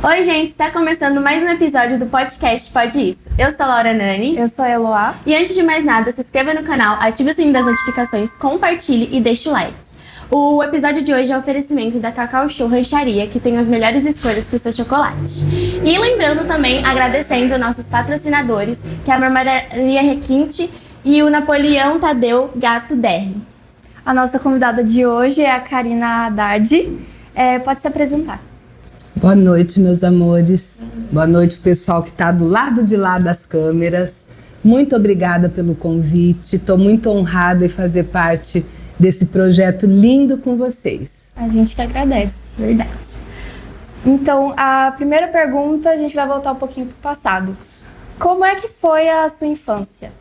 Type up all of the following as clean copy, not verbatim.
Oi, gente, está começando mais um episódio do podcast Pode Isso. Eu sou a Laura Nani. Eu sou a Eloá. E antes de mais nada, se inscreva no canal, ative o sininho das notificações, compartilhe e deixe o like. O episódio de hoje é o oferecimento da Cacau Show Rancharia, que tem as melhores escolhas para o seu chocolate. E lembrando também, agradecendo nossos patrocinadores, que é a Marmoraria Requinte e o Napoleão Tadeu Gato DR. A nossa convidada de hoje é a Karina Haddad. Pode se apresentar. Boa noite, meus amores. Boa noite, pessoal que está do lado de lá das câmeras. Muito obrigada pelo convite. Estou muito honrada em fazer parte desse projeto lindo com vocês. A gente que agradece, verdade. Então, a primeira pergunta, a gente vai voltar um pouquinho para o passado. Como é que foi a sua infância?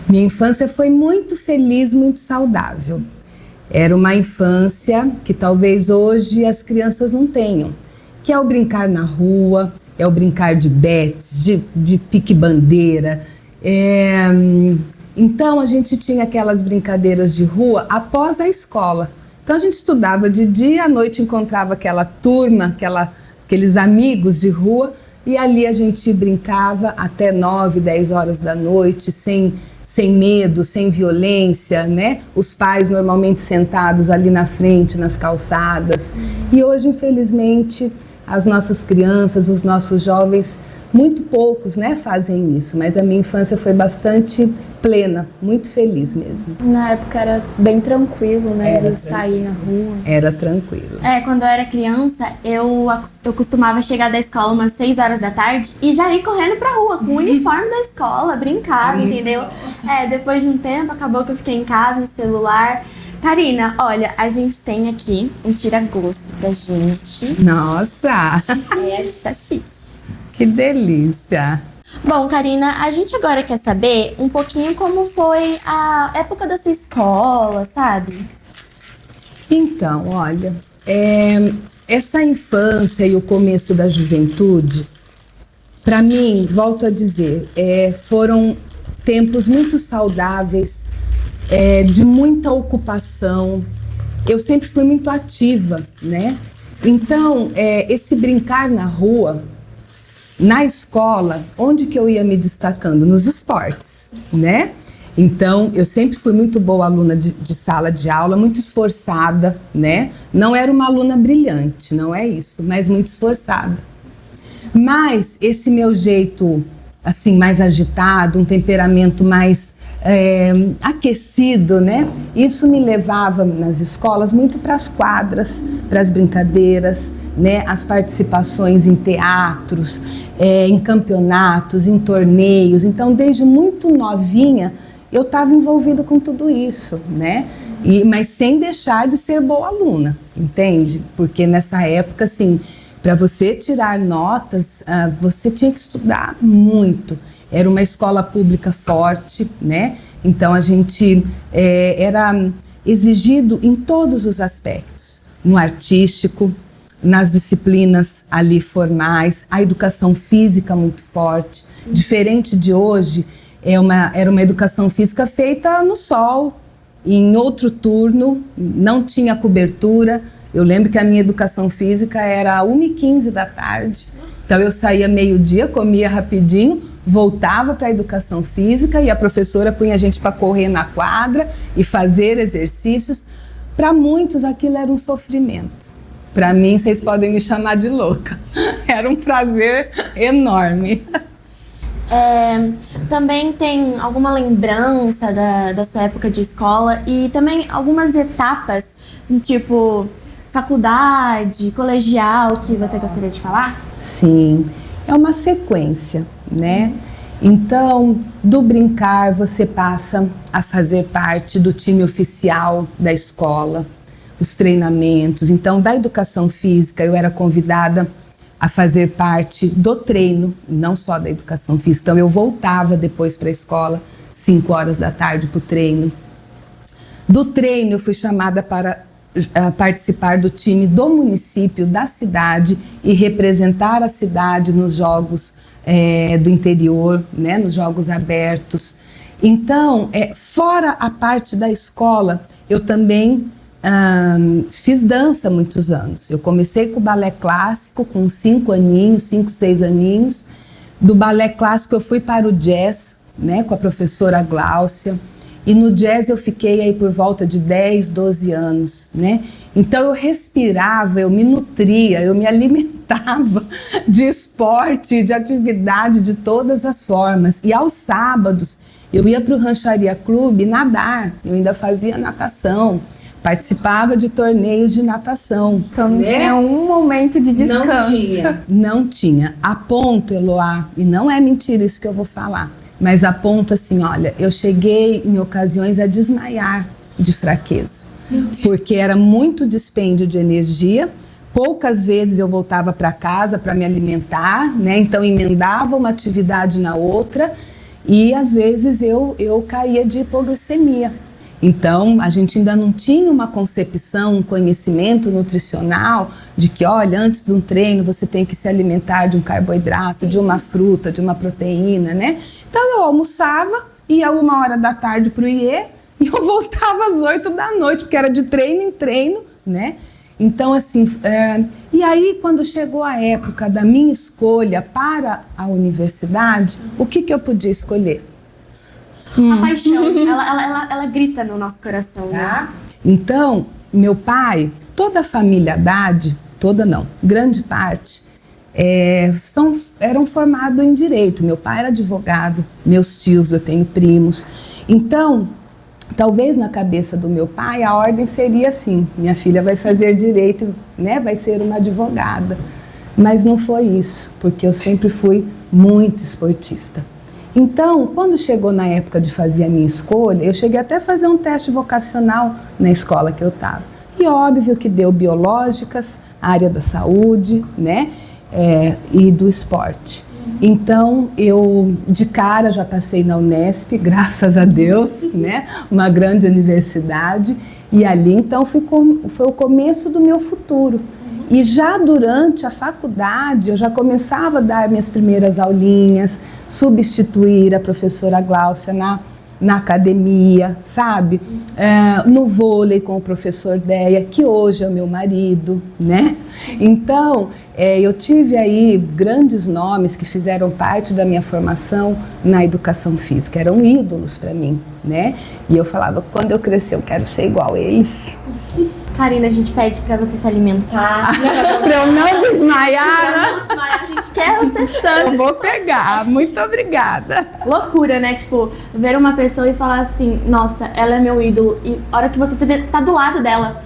Minha infância foi muito feliz, muito saudável. Era uma infância que talvez hoje as crianças não tenham, que é o brincar na rua, é o brincar de bets, de pique-bandeira. Então a gente tinha aquelas brincadeiras de rua após a escola. Então a gente estudava de dia, à noite encontrava aquela turma, aqueles amigos de rua, e ali a gente brincava até 9, 10 horas da noite, sem medo, sem violência, né? Os pais normalmente sentados ali na frente, nas calçadas. E hoje, infelizmente, as nossas crianças, os nossos jovens, muito poucos, né, fazem isso. Mas a minha infância foi bastante plena, muito feliz mesmo. Na época era bem tranquilo, né, de sair na rua. Era tranquilo. Quando eu era criança, eu costumava chegar da escola umas 6 horas da tarde e já ir correndo pra rua com o uniforme da escola, brincava, entendeu? Depois de um tempo, acabou que eu fiquei em casa, no celular. Karina, olha, a gente tem aqui um tira-gosto pra gente. Nossa! A gente tá chique. Que delícia! Bom, Karina, a gente agora quer saber um pouquinho como foi a época da sua escola, sabe? Então, olha, essa infância e o começo da juventude, para mim, volto a dizer, foram tempos muito saudáveis, de muita ocupação. Eu sempre fui muito ativa, né? Então, esse brincar na rua, na escola, onde que eu ia me destacando? Nos esportes, né? Então, eu sempre fui muito boa aluna de sala de aula, muito esforçada, né? Não era uma aluna brilhante, não é isso, mas muito esforçada. Mas esse meu jeito, assim, mais agitado, um temperamento mais aquecido, né? Isso me levava nas escolas muito para as quadras, para as brincadeiras, né? As participações em teatros, em campeonatos, em torneios. Então, desde muito novinha, eu estava envolvida com tudo isso, né? Mas sem deixar de ser boa aluna, entende? Porque nessa época, assim, para você tirar notas, você tinha que estudar muito. Era uma escola pública forte, né? Então a gente era exigido em todos os aspectos, no artístico, nas disciplinas ali formais, a educação física muito forte. Diferente de hoje, era uma educação física feita no sol, em outro turno, não tinha cobertura. Eu lembro que a minha educação física era 1h15 da tarde, então eu saía meio-dia, comia rapidinho, voltava para a educação física e a professora punha a gente para correr na quadra e fazer exercícios. Para muitos aquilo era um sofrimento. Para mim, vocês podem me chamar de louca. Era um prazer enorme. Também tem alguma lembrança da sua época de escola e também algumas etapas, tipo faculdade, colegial, que você gostaria de falar? Sim, é uma sequência, né? Então, do brincar, você passa a fazer parte do time oficial da escola, os treinamentos. Então, da educação física, eu era convidada a fazer parte do treino, não só da educação física. Então, eu voltava depois para a escola, 5 horas da tarde, para o treino. Do treino, eu fui chamada para participar do time do município, da cidade, e representar a cidade nos jogos do interior, né, nos jogos abertos. Então, fora a parte da escola, eu também fiz dança há muitos anos. Eu comecei com o balé clássico com 5 aninhos, 5, 6 aninhos. Do balé clássico eu fui para o jazz, né, com a professora Gláucia. E no jazz eu fiquei aí por volta de 10, 12 anos, né? Então eu respirava, eu me nutria, eu me alimentava de esporte, de atividade de todas as formas. E aos sábados eu ia para o Rancharia Clube nadar, eu ainda fazia natação, participava de torneios de natação. Então não tinha um momento de descanso. Não tinha. A ponto, Eloá, e não é mentira isso que eu vou falar, mas a ponto assim, olha, eu cheguei em ocasiões a desmaiar de fraqueza, porque era muito dispêndio de energia. Poucas vezes eu voltava para casa para me alimentar, né? Então emendava uma atividade na outra e às vezes eu caía de hipoglicemia. Então, a gente ainda não tinha uma concepção, um conhecimento nutricional de que, olha, antes de um treino você tem que se alimentar de um carboidrato, de uma fruta, de uma proteína, né? Então, eu almoçava, ia 1h da tarde para o IE e eu voltava às 8 da noite, porque era de treino em treino, né? Então, assim, e aí quando chegou a época da minha escolha para a universidade, o que eu podia escolher? A paixão, ela grita no nosso coração, né? Então, meu pai, toda a família Haddad, toda não, grande parte, eram formados em direito. Meu pai era advogado, meus tios, eu tenho primos. Então, talvez na cabeça do meu pai a ordem seria assim, minha filha vai fazer direito, né, vai ser uma advogada. Mas não foi isso, porque eu sempre fui muito esportista. Então, quando chegou na época de fazer a minha escolha, eu cheguei até a fazer um teste vocacional na escola que eu estava. E óbvio que deu biológicas, área da saúde, né, e do esporte. Então, eu de cara já passei na Unesp, graças a Deus, né, uma grande universidade. E ali, então, foi o começo do meu futuro. E já durante a faculdade, eu já começava a dar minhas primeiras aulinhas, substituir a professora Gláucia na academia, sabe? No vôlei com o professor Deia, que hoje é o meu marido, né? Então, eu tive aí grandes nomes que fizeram parte da minha formação na educação física, eram ídolos para mim, né? E eu falava, quando eu crescer eu quero ser igual a eles. Karina, a gente pede pra você se alimentar. Pra eu não desmaiar, Pra não desmaiar, a gente quer você sã. Eu vou pegar, muito obrigada. Loucura, né? Tipo, ver uma pessoa e falar assim, nossa, ela é meu ídolo. E a hora que você se vê, tá do lado dela.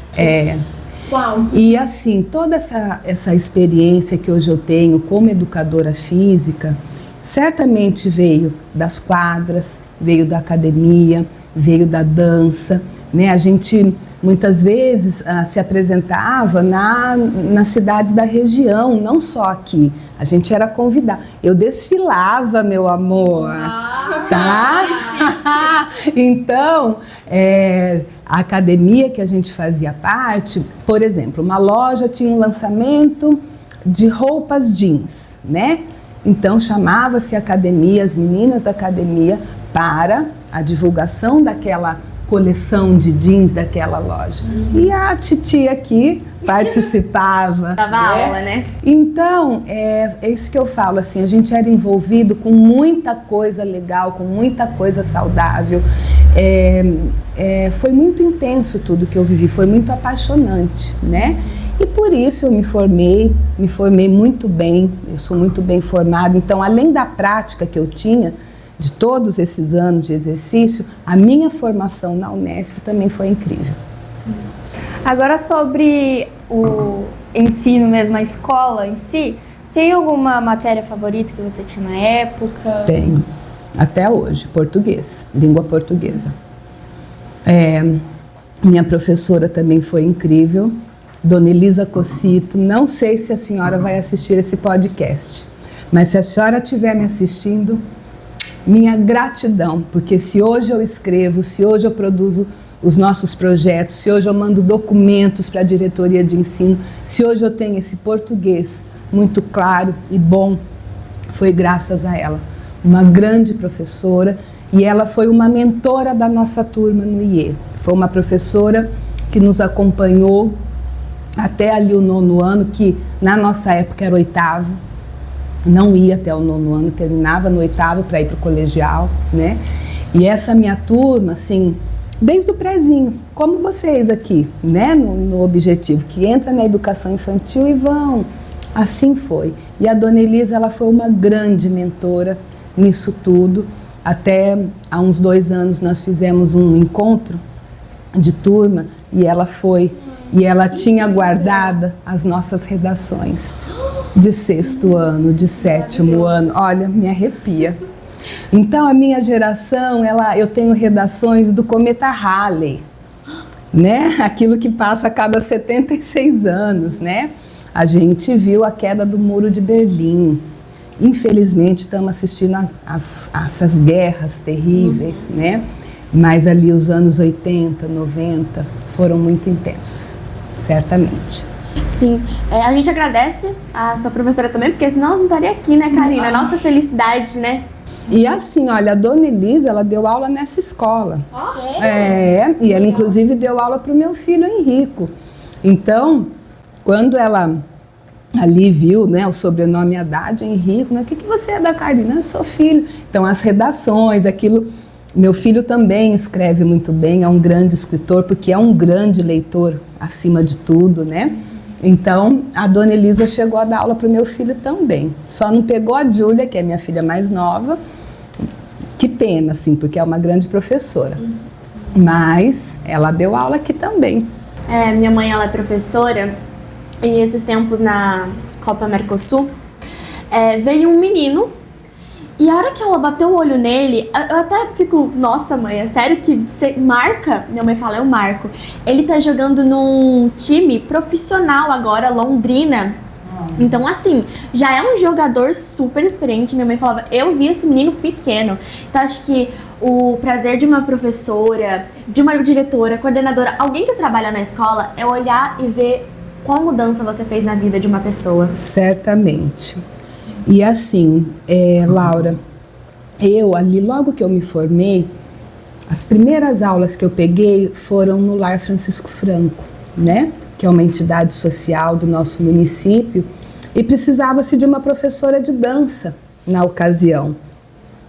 Uau. E assim, toda essa experiência que hoje eu tenho como educadora física, certamente veio das quadras, veio da academia, veio da dança, né? A gente muitas vezes se apresentava nas cidades da região, não só aqui. A gente era convidada. Eu desfilava, meu amor, tá? Então, a academia que a gente fazia parte, por exemplo, uma loja tinha um lançamento de roupas jeans, né? Então chamava-se academia, as meninas da academia, para a divulgação daquela coleção de jeans daquela loja. E a titia aqui participava. Dava aula, né? Então, é isso que eu falo, assim, a gente era envolvido com muita coisa legal, com muita coisa saudável. Foi muito intenso tudo que eu vivi, foi muito apaixonante, né? E por isso eu me formei muito bem, eu sou muito bem formada. Então, além da prática que eu tinha, de todos esses anos de exercício, a minha formação na Unesp também foi incrível. Agora sobre o ensino mesmo, a escola em si, tem alguma matéria favorita que você tinha na época? Tenho, até hoje, português, língua portuguesa. Minha professora também foi incrível, Dona Elisa Cocito. Não sei se a senhora vai assistir esse podcast, mas se a senhora estiver me assistindo, minha gratidão, porque se hoje eu escrevo, se hoje eu produzo os nossos projetos, se hoje eu mando documentos para a diretoria de ensino, se hoje eu tenho esse português muito claro e bom, foi graças a ela. Uma grande professora, e ela foi uma mentora da nossa turma no IE. Foi uma professora que nos acompanhou até ali o 9º ano, que na nossa época era o 8º, não ia até o 9º ano, terminava no 8º para ir para o colegial, né? E essa minha turma, assim, desde o prézinho, como vocês aqui, né, no objetivo, que entra na educação infantil e vão, assim foi. E a Dona Elisa, ela foi uma grande mentora nisso tudo. Até há uns 2 anos nós fizemos um encontro de turma e ela foi, e ela tinha guardado as nossas redações de 6º ano, de 7º ano, olha, me arrepia. Então a minha geração, eu tenho redações do cometa Halley, né? Aquilo que passa a cada 76 anos, né? A gente viu a queda do Muro de Berlim. Infelizmente estamos assistindo essas guerras terríveis, né? Mas ali os anos 80, 90 foram muito intensos, certamente. Sim, a gente agradece a sua professora também, porque senão não estaria aqui, né, Karina? Nossa felicidade, né? E assim, olha, a Dona Elisa, ela deu aula nessa escola. Sério? E ela inclusive deu aula para o meu filho Henrico. Então, quando ela ali viu, né, o sobrenome Haddad, Henrico, né, o que você é da Karina? Eu sou filho. Então, as redações, aquilo... Meu filho também escreve muito bem, é um grande escritor, porque é um grande leitor, acima de tudo, né? Então, a Dona Elisa chegou a dar aula para o meu filho também. Só não pegou a Júlia, que é minha filha mais nova. Que pena, assim, porque é uma grande professora. Mas ela deu aula aqui também. Minha mãe, ela é professora, e esses tempos na Copa Mercosul, veio um menino, e a hora que ela bateu o olho nele, eu até fico, nossa mãe, é sério que você marca? Minha mãe fala, eu marco. Ele tá jogando num time profissional agora, Londrina. Então, assim, já é um jogador super experiente. Minha mãe falava, eu vi esse menino pequeno. Então, acho que o prazer de uma professora, de uma diretora, coordenadora, alguém que trabalha na escola, é olhar e ver qual mudança você fez na vida de uma pessoa. Certamente. E assim, Laura, eu ali, logo que eu me formei, as primeiras aulas que eu peguei foram no Lar Francisco Franco, né? Que é uma entidade social do nosso município, e precisava-se de uma professora de dança na ocasião.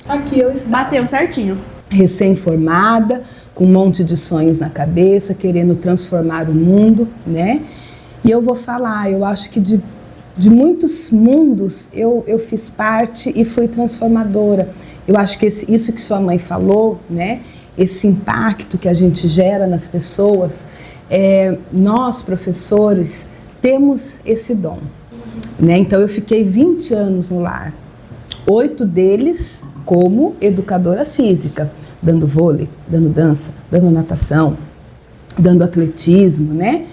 Aqui eu estava. Bateu certinho. Recém-formada, com um monte de sonhos na cabeça, querendo transformar o mundo, né? E eu vou falar, eu acho que de muitos mundos eu fiz parte e fui transformadora. Eu acho que isso que sua mãe falou, né? Esse impacto que a gente gera nas pessoas, nós, professores, temos esse dom. Né? Então, eu fiquei 20 anos no lar. 8 deles como educadora física, dando vôlei, dando dança, dando natação, dando atletismo, né?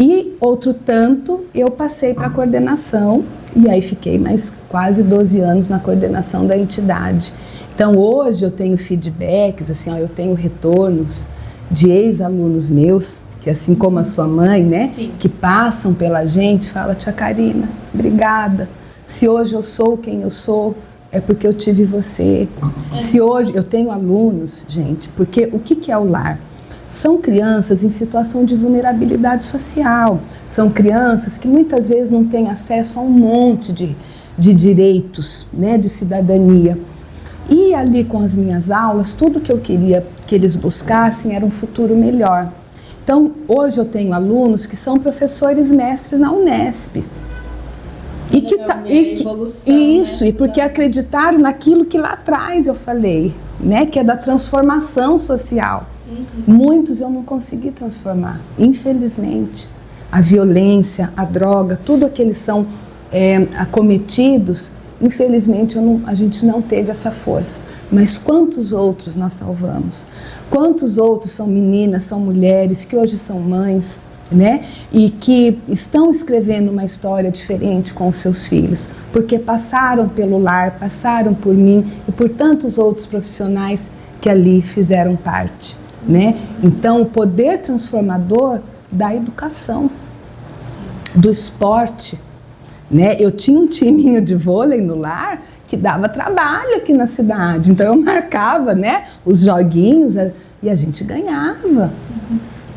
E outro tanto eu passei para a coordenação e aí fiquei mais quase 12 anos na coordenação da entidade. Então hoje eu tenho feedbacks, assim, eu tenho retornos de ex-alunos meus, que assim como a sua mãe, né, sim, que passam pela gente, fala, tia Karina, obrigada. Se hoje eu sou quem eu sou, é porque eu tive você. Se hoje eu tenho alunos, gente, porque o que é o lar? São crianças em situação de vulnerabilidade social, são crianças que muitas vezes não têm acesso a um monte de direitos, né, de cidadania. E ali com as minhas aulas, tudo que eu queria que eles buscassem era um futuro melhor. Então, hoje eu tenho alunos que são professores mestres na Unesp. E porque acreditaram naquilo que lá atrás eu falei, né, que é da transformação social. Muitos eu não consegui transformar, infelizmente. A violência, a droga, tudo o que eles são acometidos, infelizmente a gente não teve essa força. Mas quantos outros nós salvamos? Quantos outros são meninas, são mulheres que hoje são mães, né? E que estão escrevendo uma história diferente com os seus filhos, porque passaram pelo lar, passaram por mim e por tantos outros profissionais que ali fizeram parte. Né? Então, o poder transformador da educação, do esporte. Né? Eu tinha um timinho de vôlei no lar que dava trabalho aqui na cidade. Então, eu marcava, né, os joguinhos e a gente ganhava.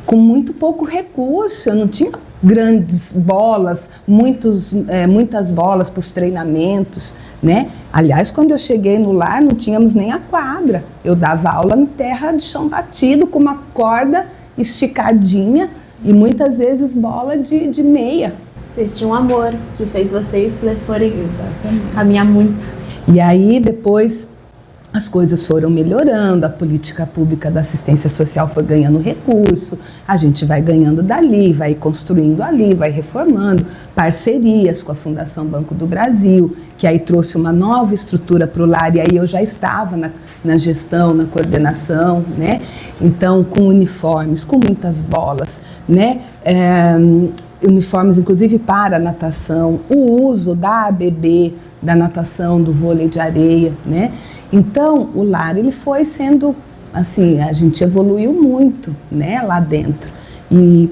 com muito pouco recurso. Eu não tinha grandes bolas, muitas bolas para os treinamentos, né? Aliás, quando eu cheguei no lar, não tínhamos nem a quadra. Eu dava aula em terra de chão batido, com uma corda esticadinha e muitas vezes bola de meia. Vocês tinham um amor que fez vocês forem caminhar muito. E aí depois as coisas foram melhorando, a política pública da assistência social foi ganhando recurso, a gente vai ganhando dali, vai construindo ali, vai reformando, parcerias com a Fundação Banco do Brasil, que aí trouxe uma nova estrutura para o lar, e aí eu já estava na gestão, na coordenação, né? Então, com uniformes, com muitas bolas, né? Uniformes inclusive para a natação, o uso da ABB, da natação, do vôlei de areia, né? Então, o lar, ele foi sendo, assim, a gente evoluiu muito, né, lá dentro. E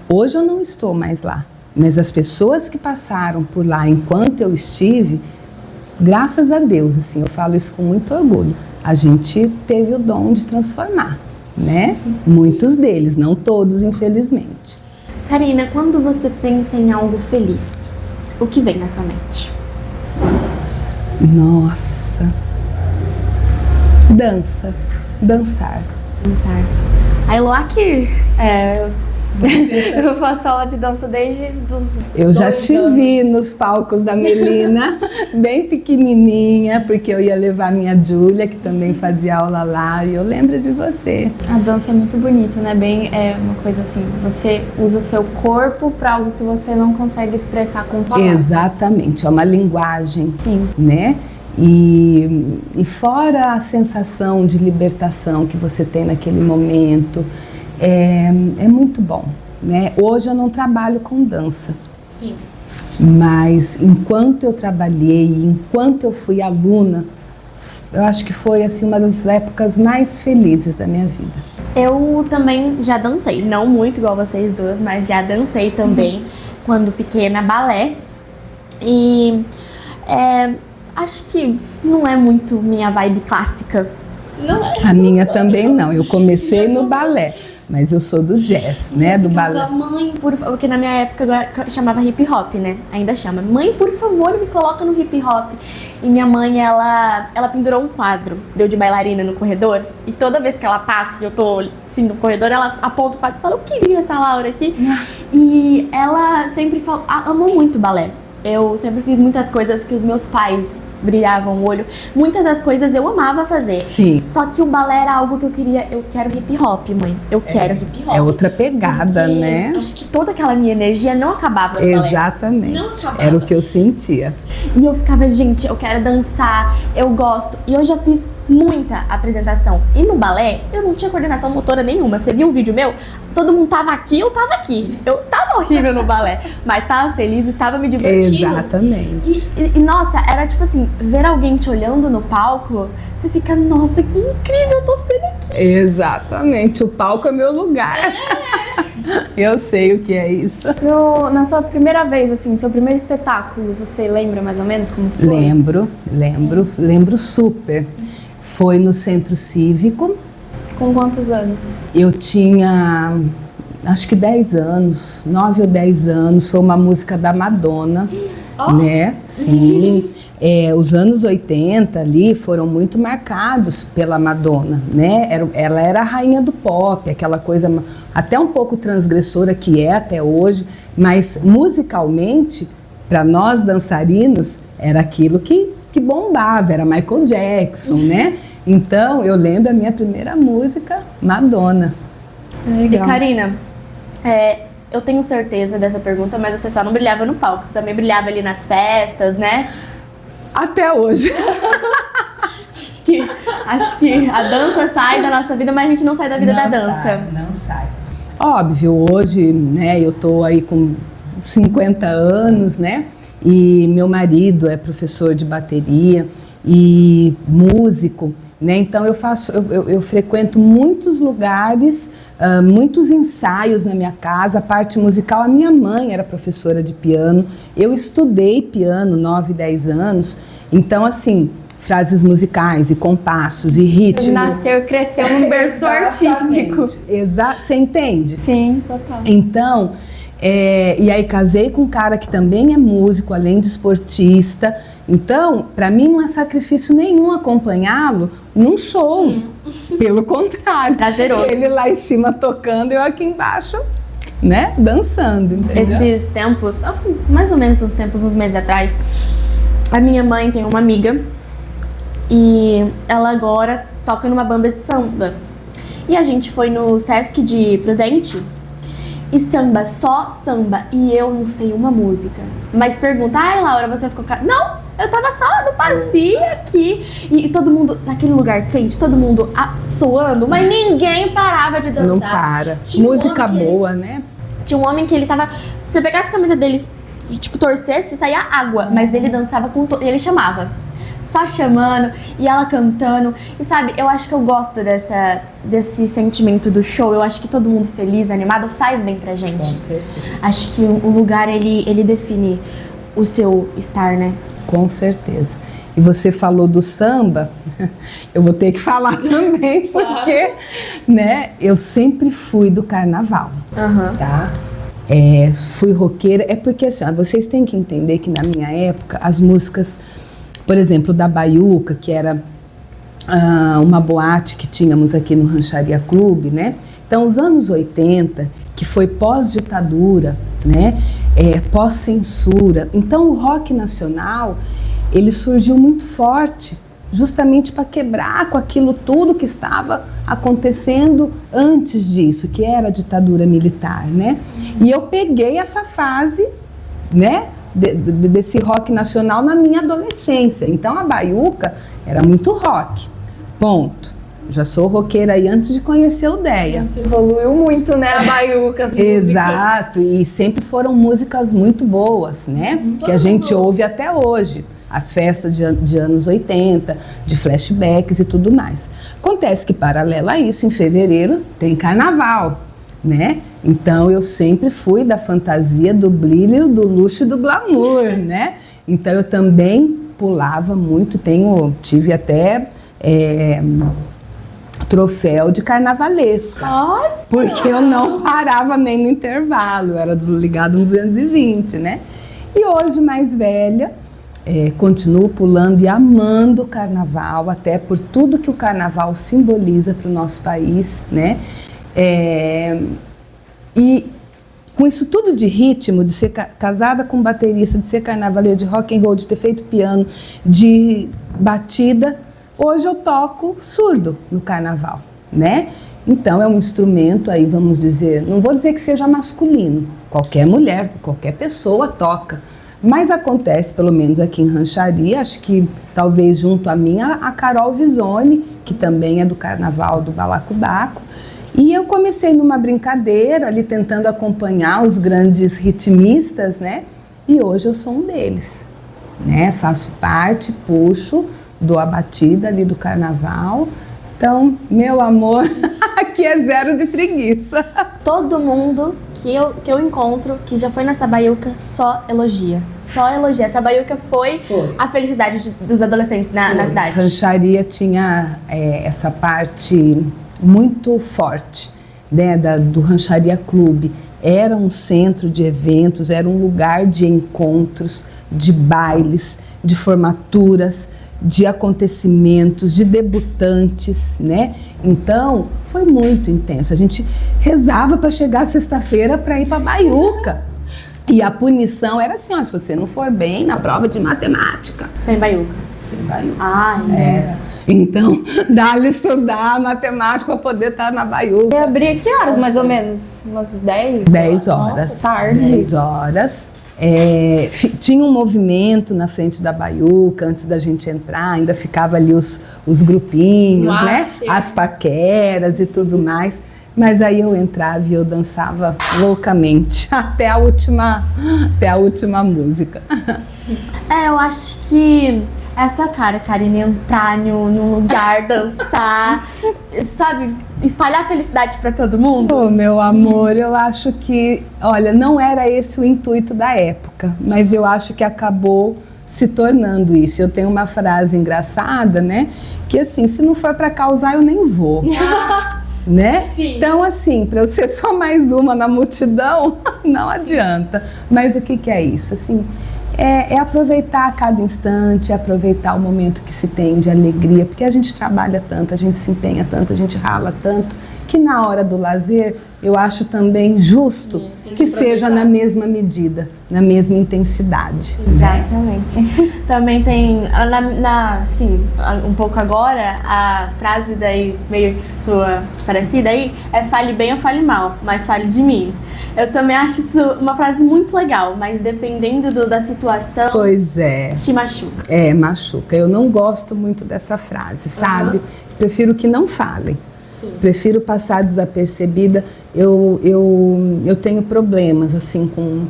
hoje eu não estou mais lá, mas as pessoas que passaram por lá enquanto eu estive, graças a Deus, assim, eu falo isso com muito orgulho, a gente teve o dom de transformar, né? Muitos deles, não todos, infelizmente. Karina, quando você pensa em algo feliz, o que vem na sua mente? Nossa, dançar. Dançar. A Eloá que eu faço aula de dança desde os Eu já 2 te anos. vi nos palcos da Melina, bem pequenininha, porque eu ia levar minha Júlia, que também fazia aula lá, e eu lembro de você. A dança é muito bonita, né? É uma coisa assim, você usa o seu corpo para algo que você não consegue expressar com palavras. Exatamente, é uma linguagem, Sim. né? E fora a sensação de libertação que você tem naquele momento, é muito bom, né? Hoje eu não trabalho com dança. Sim. Mas enquanto eu trabalhei, enquanto eu fui aluna, eu acho que foi assim uma das épocas mais felizes da minha vida. Eu também já dancei, não muito igual vocês duas, mas já dancei também quando pequena, balé. E acho que não é muito minha vibe clássica. Não é. A minha também não. Eu comecei no balé, mas eu sou do jazz, né? Do balé. Mãe, porque na minha época agora chamava hip hop, né? Ainda chama. Mãe, por favor, me coloca no hip hop. E minha mãe, ela pendurou um quadro, deu de bailarina no corredor. E toda vez que ela passa e eu tô assim no corredor, ela aponta o quadro e fala: eu queria essa Laura aqui. E ela sempre amou muito balé. Eu sempre fiz muitas coisas que os meus pais brilhavam o olho. Muitas das coisas eu amava fazer. Sim. Só que o balé era algo que eu queria. Eu quero hip hop, mãe. Eu quero hip hop. É outra pegada, Porque né? acho que toda aquela minha energia não acabava no balé. Exatamente. Não acabava. Era o que eu sentia. E eu ficava, gente, eu quero dançar, eu gosto. E eu já fiz muita apresentação. E no balé, eu não tinha coordenação motora nenhuma. Você viu um vídeo meu? Todo mundo tava aqui, eu tava aqui. Eu tava horrível no balé, mas tava feliz e tava me divertindo. Exatamente. E nossa, era tipo assim, ver alguém te olhando no palco, você fica, nossa, que incrível, eu tô sendo aqui. Exatamente. O palco é meu lugar. Eu sei o que é isso. Na sua primeira vez, assim, seu primeiro espetáculo, você lembra mais ou menos como foi? Lembro super. Foi no Centro Cívico. Com quantos anos? Eu tinha, acho que 10 anos, 9 ou 10 anos. Foi uma música da Madonna, né? Sim. Os anos 80 ali foram muito marcados pela Madonna, né? Ela era a rainha do pop, aquela coisa até um pouco transgressora que é até hoje, mas musicalmente, para nós dançarinos, era aquilo que bombava, era Michael Jackson, né? Então, eu lembro a minha primeira música, Madonna. Legal. E Karina, eu tenho certeza dessa pergunta, mas você só não brilhava no palco, você também brilhava ali nas festas, né? Até hoje. Acho que a dança sai da nossa vida, mas a gente não sai da vida da dança. Não sai. Óbvio, hoje, né, eu tô aí com 50 anos, né? E meu marido é professor de bateria e músico, né? Então eu frequento muitos lugares, muitos ensaios na minha casa, a parte musical. A minha mãe era professora de piano, eu estudei piano 9, 10 anos, então assim, frases musicais e compassos e ritmo. Nasceu, cresceu num berço artístico. Você entende? Sim, total. Então, e aí casei com um cara que também é músico, além de esportista. Então, para mim não é sacrifício nenhum acompanhá-lo num show. Pelo contrário. Prazeroso. Ele lá em cima tocando e eu aqui embaixo, né, dançando. Entendeu? Esses tempos, mais ou menos uns meses atrás, a minha mãe tem uma amiga e ela agora toca numa banda de samba. E a gente foi no Sesc de Prudente e samba, só samba. E eu não sei uma música. Mas pergunta, ai Laura, você ficou... Não, eu tava só no passeio aqui. E todo mundo, naquele lugar quente, todo mundo suando, mas ninguém parava de dançar. Não para. Tinha Música boa, né? Tinha um homem que ele tava... Se você pegasse a camisa dele, tipo, torcesse, saía água. Mas ele dançava com... Ele chamava. Só chamando, e ela cantando. E sabe, eu acho que eu gosto desse sentimento do show. Eu acho que todo mundo feliz, animado, faz bem pra gente. Com certeza. Acho que o lugar, ele define o seu estar, né? Com certeza. E você falou do samba, eu vou ter que falar também, porque, né, eu sempre fui do carnaval, tá? Fui roqueira, é porque assim, ó, vocês têm que entender que na minha época, as músicas, por exemplo, da Baiuca, que era uma boate que tínhamos aqui no Rancharia Clube, né? Então, os anos 80, que foi pós-ditadura, né? Pós-censura. Então, o rock nacional, ele surgiu muito forte, justamente para quebrar com aquilo tudo que estava acontecendo antes disso, que era a ditadura militar, né? E eu peguei essa fase, né? Desse rock nacional na minha adolescência. Então a Baiuca era muito rock, ponto. Já sou roqueira aí antes de conhecer o Deia. Você evoluiu muito, né, a Baiuca, as Exato, e sempre foram músicas muito boas, né? Que a gente ouve até hoje. As festas de anos 80, de flashbacks e tudo mais. Acontece que, paralelo a isso, em fevereiro tem carnaval, né? Então eu sempre fui da fantasia, do brilho, do luxo e do glamour, né? Então eu também pulava muito, tive até troféu de carnavalesca, porque eu não parava nem no intervalo, eu era ligado nos 220, né? E hoje, mais velha, continuo pulando e amando o carnaval, até por tudo que o carnaval simboliza para o nosso país, né? E com isso tudo de ritmo, de ser casada com baterista, de ser carnavaleira, de rock and roll, de ter feito piano, de batida, hoje eu toco surdo no carnaval, né? Então é um instrumento aí, vamos dizer, não vou dizer que seja masculino, qualquer mulher, qualquer pessoa toca, mas acontece, pelo menos aqui em Rancharia, acho que talvez junto a mim, a Carol Visoni, que também é do carnaval do Balacobaco. E eu comecei numa brincadeira ali, tentando acompanhar os grandes ritmistas, né? E hoje eu sou um deles, né? Faço parte, puxo, dou a batida ali do carnaval. Então, meu amor, aqui é zero de preguiça. Todo mundo que eu encontro, que já foi nessa Baiuca, só elogia. Só elogia. Essa Baiuca foi a felicidade dos adolescentes na cidade. Rancharia tinha essa parte muito forte, né, do Rancharia Clube. Era um centro de eventos, era um lugar de encontros, de bailes, de formaturas, de acontecimentos, de debutantes, né? Então, foi muito intenso. A gente rezava para chegar sexta-feira para ir para Baiuca. E a punição era assim, ó, se você não for bem na prova de matemática. Sem Baiuca. Sem Baiuca. Então, dá-lhe estudar matemática para poder estar na Baiuca. E abria que horas, mais ou menos? Umas 10? 10 horas. Nossa, tarde. 10 horas. Tinha um movimento na frente da Baiuca, antes da gente entrar, ainda ficava ali os grupinhos, né? As paqueras e tudo mais. Mas aí eu entrava e eu dançava loucamente, até a última música. eu acho que é a sua cara, Karine, entrar num lugar, dançar, sabe, espalhar felicidade pra todo mundo. Oh, meu amor, eu acho que, olha, não era esse o intuito da época, mas eu acho que acabou se tornando isso. Eu tenho uma frase engraçada, né? Que assim, se não for para causar, eu nem vou. Né? Então, assim, para eu ser só mais uma na multidão, não adianta. Mas o que é isso? Assim, é aproveitar cada instante, aproveitar o momento que se tem de alegria, porque a gente trabalha tanto, a gente se empenha tanto, a gente rala tanto, que na hora do lazer eu acho também justo que seja na mesma medida, na mesma intensidade. Exatamente. Também tem, sim, um pouco agora, a frase daí, meio que sua parecida aí, é fale bem ou fale mal, mas fale de mim. Eu também acho isso uma frase muito legal, mas dependendo da situação, pois é, te machuca. É, machuca. Eu não gosto muito dessa frase, sabe? Prefiro que não falem. Sim. Prefiro passar desapercebida. Eu tenho problemas assim com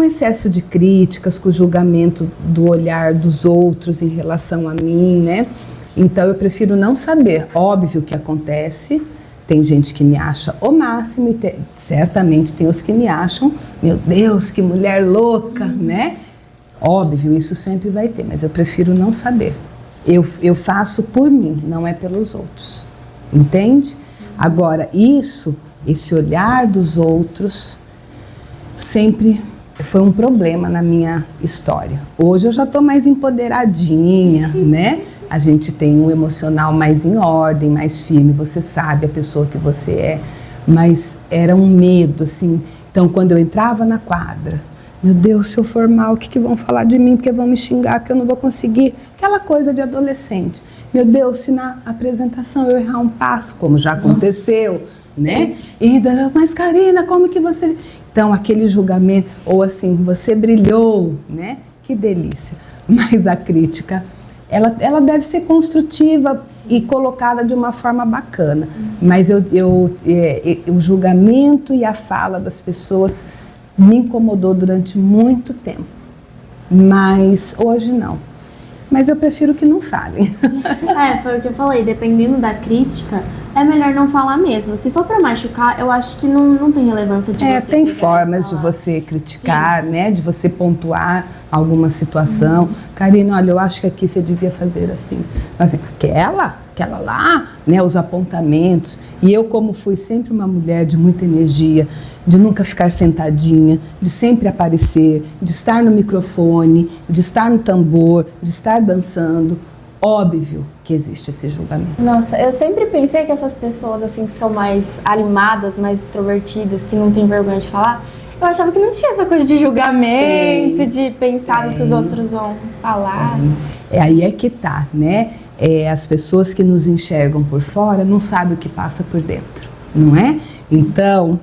excesso de críticas, com o julgamento do olhar dos outros em relação a mim, né? Então eu prefiro não saber. Óbvio que acontece, tem gente que me acha o máximo e certamente tem os que me acham, meu Deus, que mulher louca, né? Óbvio, isso sempre vai ter, mas eu prefiro não saber. Eu faço por mim, não é pelos outros. Entende? Agora, esse olhar dos outros sempre foi um problema na minha história. Hoje eu já estou mais empoderadinha, né? A gente tem um emocional mais em ordem, mais firme, você sabe a pessoa que você é, mas era um medo, assim. Então, quando eu entrava na quadra, meu Deus, se eu for mal, o que vão falar de mim? Porque vão me xingar, porque eu não vou conseguir. Aquela coisa de adolescente. Meu Deus, se na apresentação eu errar um passo, como já aconteceu, né? E mas Karina, como que você... Então, aquele julgamento, ou assim, você brilhou, né? Que delícia. Mas a crítica, ela deve ser construtiva e colocada de uma forma bacana. Mas o julgamento e a fala das pessoas me incomodou durante muito tempo, mas hoje não. Mas eu prefiro que não falem. Foi o que eu falei, dependendo da crítica, é melhor não falar mesmo. Se for pra machucar, eu acho que não tem relevância de você. Tem formas de você criticar, né? De você pontuar alguma situação. Karina, olha, eu acho que aqui você devia fazer assim. Aquela lá, né? Os apontamentos. E eu, como fui sempre uma mulher de muita energia, de nunca ficar sentadinha, de sempre aparecer, de estar no microfone, de estar no tambor, de estar dançando, óbvio que existe esse julgamento. Nossa, eu sempre pensei que essas pessoas assim que são mais animadas, mais extrovertidas, que não têm vergonha de falar, eu achava que não tinha essa coisa de julgamento, de pensar no que os outros vão falar. Aí é que tá, né? As pessoas que nos enxergam por fora não sabem o que passa por dentro, não é? Então,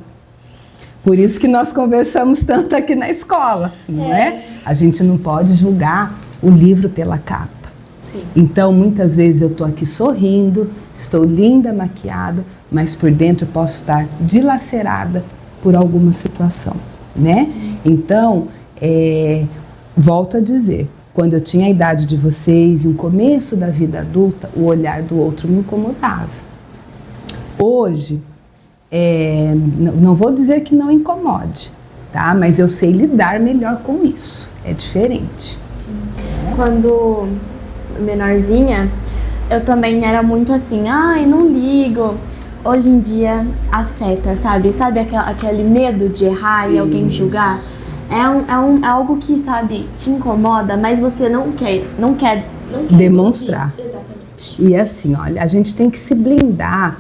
por isso que nós conversamos tanto aqui na escola, não é? A gente não pode julgar o livro pela capa. Sim. Então, muitas vezes eu estou aqui sorrindo, estou linda, maquiada, mas por dentro eu posso estar dilacerada por alguma situação, né? Então, volto a dizer, quando eu tinha a idade de vocês, no começo da vida adulta, o olhar do outro me incomodava. Hoje, não vou dizer que não incomode, tá? Mas eu sei lidar melhor com isso, é diferente. Quando menorzinha, eu também era muito assim, não ligo. Hoje em dia afeta, sabe? Sabe aquele medo de errar e alguém julgar? É algo que, sabe, te incomoda, mas você não quer demonstrar. Exatamente. E assim, olha, a gente tem que se blindar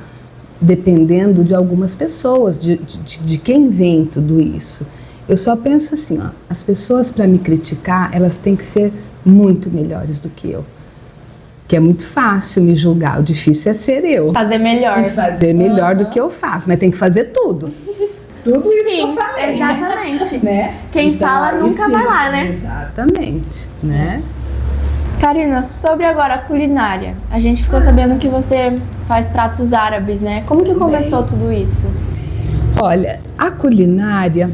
dependendo de algumas pessoas, de quem vem tudo isso. Eu só penso assim, as pessoas para me criticar, elas têm que ser muito melhores do que eu. Que é muito fácil me julgar, o difícil é ser eu. Fazer melhor. E fazer melhor do que eu faço, mas tem que fazer tudo. Tudo isso que eu falei. Exatamente. Né? Quem fala nunca vai lá, né? Exatamente, né? Karina, sobre agora a culinária, a gente ficou sabendo que você faz pratos árabes, né? Como que começou tudo isso? Olha, a culinária,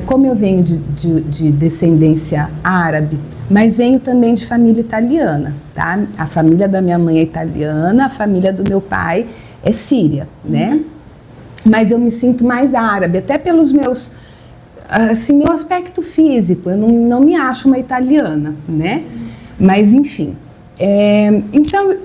como eu venho de descendência árabe, mas venho também de família italiana, tá? A família da minha mãe é italiana, a família do meu pai é síria, né? Mas eu me sinto mais árabe, até pelos meus assim, meu aspecto físico, eu não me acho uma italiana, né? Mas, enfim. Então,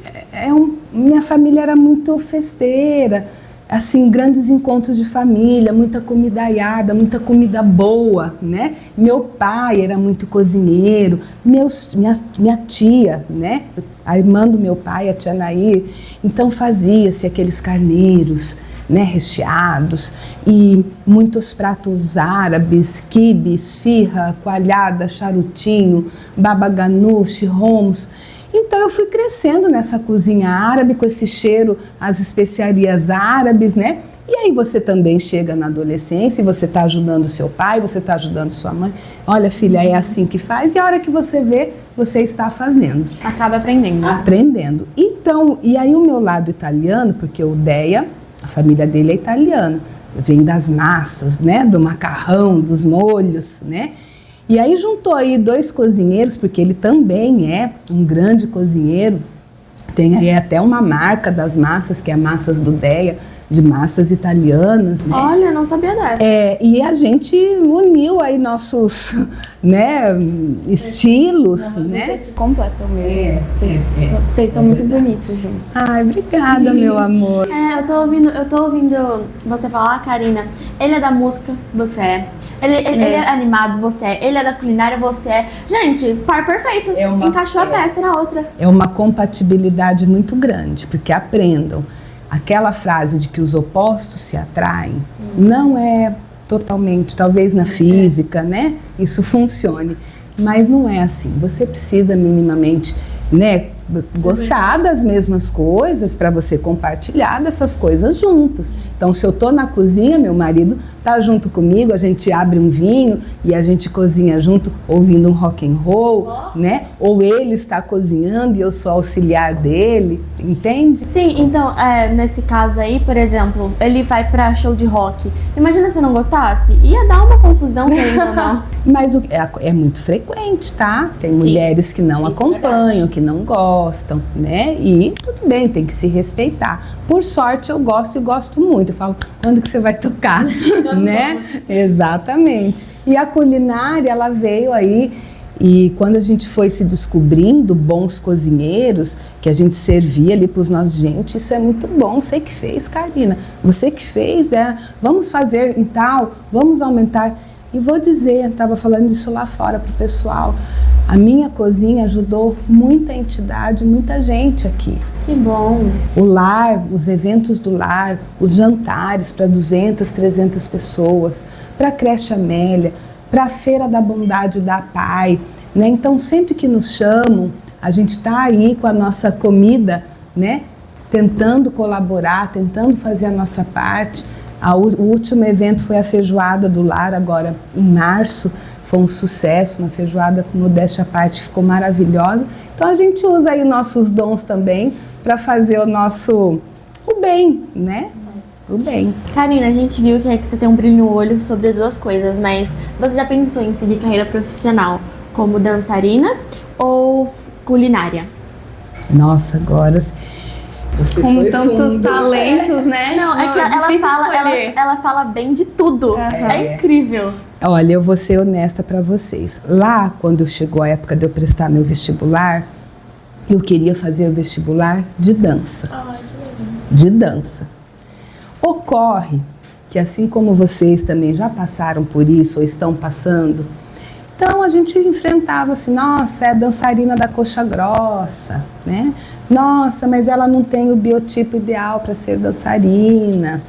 minha família era muito festeira, assim, grandes encontros de família, muita comida aiada, muita comida boa, né? Meu pai era muito cozinheiro, minha tia, né? A irmã do meu pai, a tia Nair, então fazia-se aqueles carneiros, né, recheados, e muitos pratos árabes, quibe, esfirra, coalhada, charutinho, baba ganoush, hummus. Então eu fui crescendo nessa cozinha árabe, com esse cheiro, as especiarias árabes, né? E aí você também chega na adolescência e você está ajudando seu pai, você está ajudando sua mãe. Olha, filha, é assim que faz, e a hora que você vê, você está fazendo. Acaba aprendendo. Aprendendo. Então, e aí o meu lado italiano, porque o Deia, a família dele é italiana, vem das massas, né? Do macarrão, dos molhos, né? E aí juntou aí 2 cozinheiros, porque ele também é um grande cozinheiro. Tem aí até uma marca das massas, que é a Massas do Deia, de massas italianas, né? Olha, não sabia dessa. E a gente uniu aí nossos, né, estilos, né? Vocês se completam mesmo. Vocês são muito bonitos juntos. Ai, obrigada, meu amor. Eu tô ouvindo você falar, Karina, ele é da música, você é. Ele é animado, você é. Ele é da culinária, você é. Gente, par perfeito. Encaixou a peça na outra. É uma compatibilidade muito grande, porque aprendam. Aquela frase de que os opostos se atraem, não é totalmente, talvez na física, né? Isso funcione, mas não é assim. Você precisa minimamente, né, gostar das mesmas coisas para você compartilhar dessas coisas juntas. Então, se eu tô na cozinha, meu marido tá junto comigo, a gente abre um vinho e a gente cozinha junto, ouvindo um rock and roll, né? Ou ele está cozinhando e eu sou auxiliar dele, entende? Sim, então, nesse caso aí, por exemplo, ele vai pra show de rock. Imagina se eu não gostasse, ia dar uma confusão, querendo ou não. Mas é muito frequente, tá? Tem mulheres que não acompanham, que não gostam, né? E tudo bem, tem que se respeitar. Por sorte, eu gosto e gosto muito. Eu falo, quando que você vai tocar? Né? Exatamente. E a culinária, ela veio aí, e quando a gente foi se descobrindo bons cozinheiros, que a gente servia ali para os nossos, gente, isso é muito bom, você que fez, Karina, você que fez, né? Vamos fazer em tal, vamos aumentar. E vou dizer, estava falando isso lá fora pro pessoal, a minha cozinha ajudou muita entidade, muita gente aqui. Que bom! O lar, os eventos do lar, os jantares para 200, 300 pessoas, para a creche Amélia, para a Feira da Bondade da Pai, né? Então, sempre que nos chamam, a gente está aí com a nossa comida, né? Tentando colaborar, tentando fazer a nossa parte. O último evento foi a Feijoada do Lar, agora em março. Foi um sucesso, uma feijoada, modéstia à parte, ficou maravilhosa. Então a gente usa aí nossos dons também para fazer o bem, né? O bem. Karina, a gente viu que você tem um brilho no olho sobre as 2 coisas, mas você já pensou em seguir carreira profissional como dançarina ou culinária? Nossa, agora... Você com tantos talentos, né? Não, é que ela fala bem de tudo. É incrível. Olha, eu vou ser honesta para vocês. Lá, quando chegou a época de eu prestar meu vestibular, eu queria fazer o vestibular de dança. De dança. Ocorre que, assim como vocês também já passaram por isso ou estão passando, então a gente enfrentava assim, nossa, é dançarina da coxa grossa, né? Nossa, mas ela não tem o biotipo ideal para ser dançarina,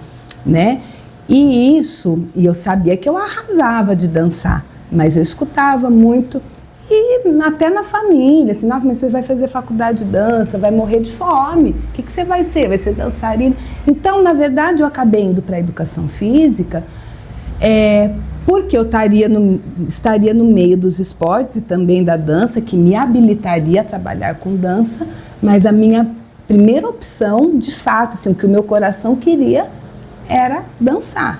né? E eu sabia que eu arrasava de dançar, mas eu escutava muito, e até na família, assim, nossa, mas você vai fazer faculdade de dança, vai morrer de fome, o que você vai ser? Vai ser dançarina? Então, na verdade, eu acabei indo para a educação física, porque eu estaria no meio dos esportes e também da dança, que me habilitaria a trabalhar com dança, mas a minha primeira opção, de fato, assim, o que o meu coração queria era dançar.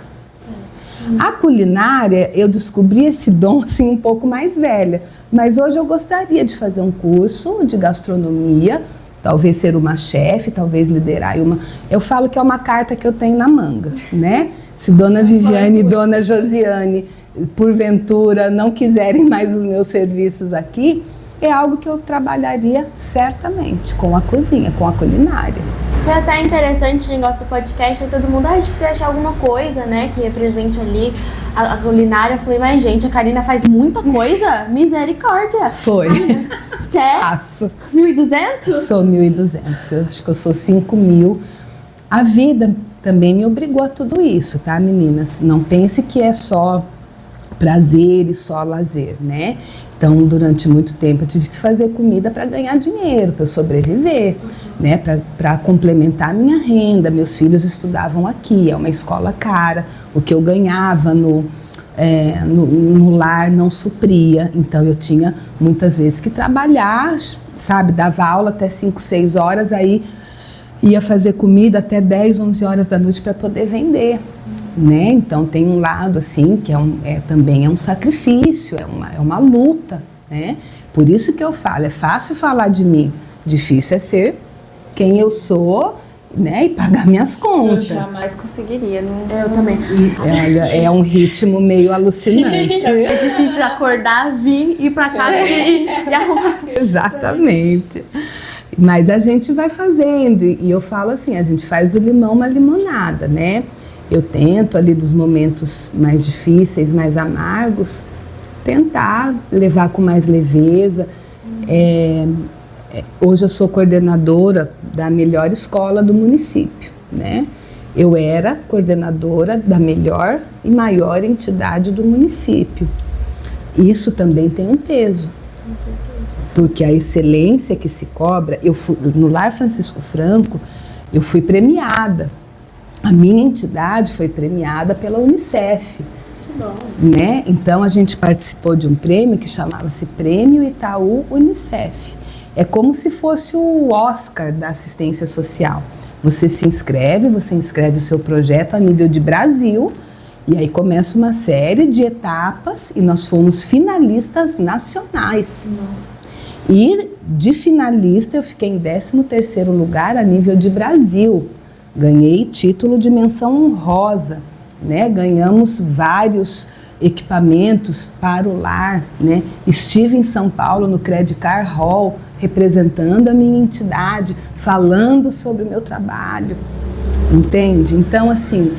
A culinária, eu descobri esse dom assim um pouco mais velha, mas hoje eu gostaria de fazer um curso de gastronomia, talvez ser uma chefe, talvez liderar uma... Eu falo que é uma carta que eu tenho na manga, né? Se Dona Viviane e Dona Josiane porventura não quiserem mais os meus serviços aqui, é algo que eu trabalharia certamente com a cozinha, com a culinária. Foi até interessante o negócio do podcast, todo mundo, a gente precisa achar alguma coisa, né, que represente ali a culinária. Eu falei, mas gente, a Karina faz muita coisa? Misericórdia! Foi. Sério? Faço. 1.200? Sou 1.200, eu acho que eu sou 5.000. A vida também me obrigou a tudo isso, tá, meninas? Não pense que é só prazer e só lazer, né? Então, durante muito tempo, eu tive que fazer comida para ganhar dinheiro, para eu sobreviver, né? Para complementar a minha renda. Meus filhos estudavam aqui, é uma escola cara. O que eu ganhava no lar não supria. Então, eu tinha muitas vezes que trabalhar, sabe? Dava aula até 5, 6 horas, aí ia fazer comida até 10, 11 horas da noite para poder vender. Né? Então tem um lado assim que também é um sacrifício, é uma luta, né? Por isso que eu falo, é fácil falar de mim, difícil é ser quem eu sou, né? E pagar minhas contas. Eu jamais conseguiria, não. Eu também. É um ritmo meio alucinante. É difícil acordar, vir, ir pra casa e arrumar. Exatamente. Mas a gente vai fazendo, e eu falo assim, a gente faz do limão uma limonada, né? Eu tento ali dos momentos mais difíceis, mais amargos, tentar levar com mais leveza. Hoje eu sou coordenadora da melhor escola do município, né? Eu era coordenadora da melhor e maior entidade do município. Isso também tem um peso. Com certeza. Porque a excelência que se cobra, no Lar Francisco Franco, eu fui premiada. A minha entidade foi premiada pela Unicef. Que bom. Né? Então a gente participou de um prêmio que chamava-se Prêmio Itaú Unicef. É como se fosse o Oscar da assistência social. Você inscreve o seu projeto a nível de Brasil, e aí começa uma série de etapas, e nós fomos finalistas nacionais. Nossa. E de finalista eu fiquei em 13º lugar a nível de Brasil. Ganhei título de menção honrosa, né? Ganhamos vários equipamentos para o lar, né? Estive em São Paulo no Credit Card Hall, representando a minha entidade, falando sobre o meu trabalho, entende? Então, assim,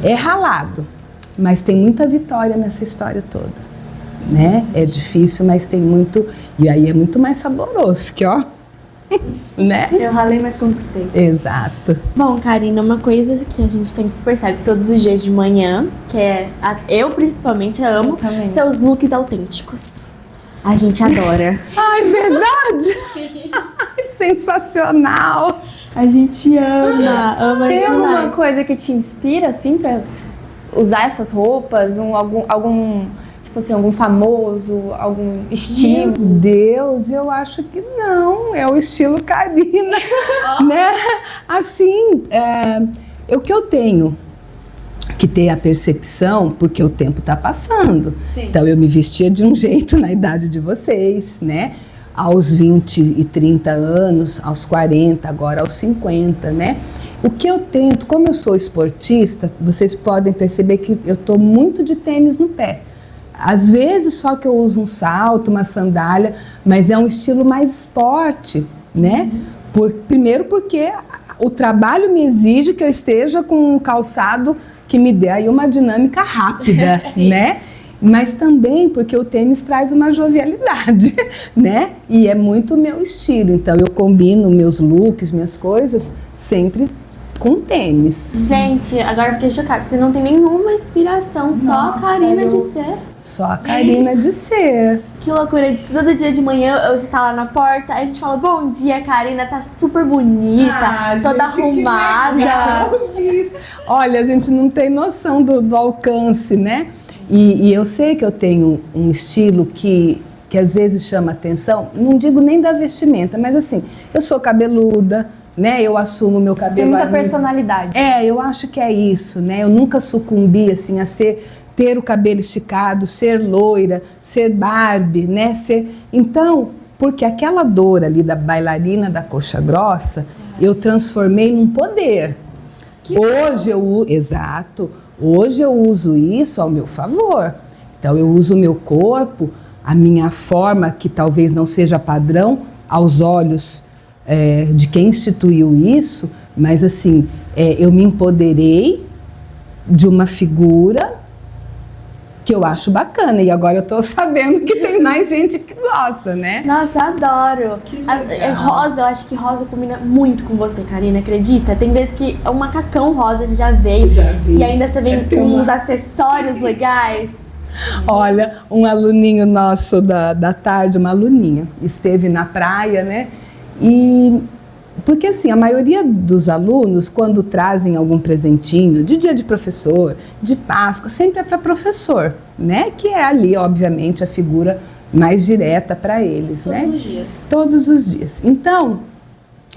é ralado, mas tem muita vitória nessa história toda, né? É difícil, mas tem muito, e aí é muito mais saboroso, porque ó, né? Eu ralei, mas conquistei. Exato. Bom, Karina, uma coisa que a gente sempre percebe todos os dias de manhã, que eu principalmente amo, seus looks autênticos. A gente adora. Ai, verdade? Ai, sensacional. A gente ama Tem demais. alguma coisa que te inspira, assim, pra usar essas roupas? Algum tipo assim, algum famoso, algum estilo? Meu Deus, eu acho que não. É o estilo Karina, né? Assim, o que eu tenho que ter a percepção, porque o tempo está passando. Sim. Então eu me vestia de um jeito na idade de vocês, né? Aos 20 e 30 anos, aos 40, agora aos 50, né? O que eu tento, como eu sou esportista, vocês podem perceber que eu estou muito de tênis no pé. Às vezes só que eu uso um salto, uma sandália, mas é um estilo mais esporte, né? Primeiro porque o trabalho me exige que eu esteja com um calçado que me dê aí uma dinâmica rápida, né? Mas também porque o tênis traz uma jovialidade, né? E é muito o meu estilo. Então eu combino meus looks, minhas coisas, sempre com tênis. Gente, agora eu fiquei chocada. Você não tem nenhuma inspiração, nossa, só a Karina de ser. Só a Karina de ser. Que loucura, todo dia de manhã você tá lá na porta, a gente fala, bom dia, Karina, tá super bonita, toda arrumada. Olha, a gente não tem noção do alcance, né? E eu sei que eu tenho um estilo que às vezes chama atenção, não digo nem da vestimenta, mas assim, eu sou cabeluda, né? Eu assumo meu cabelo. Tem muita personalidade. Eu acho que é isso, né? Eu nunca sucumbi assim a ter o cabelo esticado, ser loira, ser Barbie, né? Então, porque aquela dor ali da bailarina da coxa grossa, eu transformei num poder. Hoje eu uso isso ao meu favor. Então eu uso o meu corpo, a minha forma, que talvez não seja padrão aos olhos de quem instituiu isso, mas assim, eu me empoderei de uma figura que eu acho bacana, e agora eu tô sabendo que tem mais gente que gosta, né? Nossa, adoro. Rosa, eu acho que rosa combina muito com você, Karina, acredita? Tem vezes que o macacão rosa já veio. Já vi. E ainda você vem com uns acessórios legais. Olha, um aluninho nosso da tarde, uma aluninha, esteve na praia, né? E porque assim, a maioria dos alunos, quando trazem algum presentinho de dia de professor, de Páscoa, sempre é para professor, né? Que é ali, obviamente, a figura mais direta para eles, né? Todos os dias. Todos os dias. Então,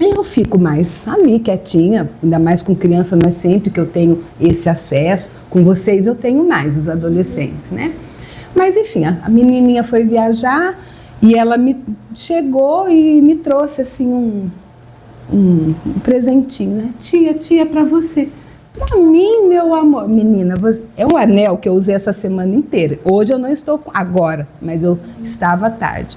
eu fico mais ali, quietinha, ainda mais com criança, não é sempre que eu tenho esse acesso. Com vocês eu tenho mais, os adolescentes, né? Mas enfim, a menininha foi viajar e ela me chegou e me trouxe assim um presentinho, né? Tia, pra você. Pra mim, meu amor. Menina, é um anel que eu usei essa semana inteira. Hoje eu não estou agora, mas eu estava à tarde.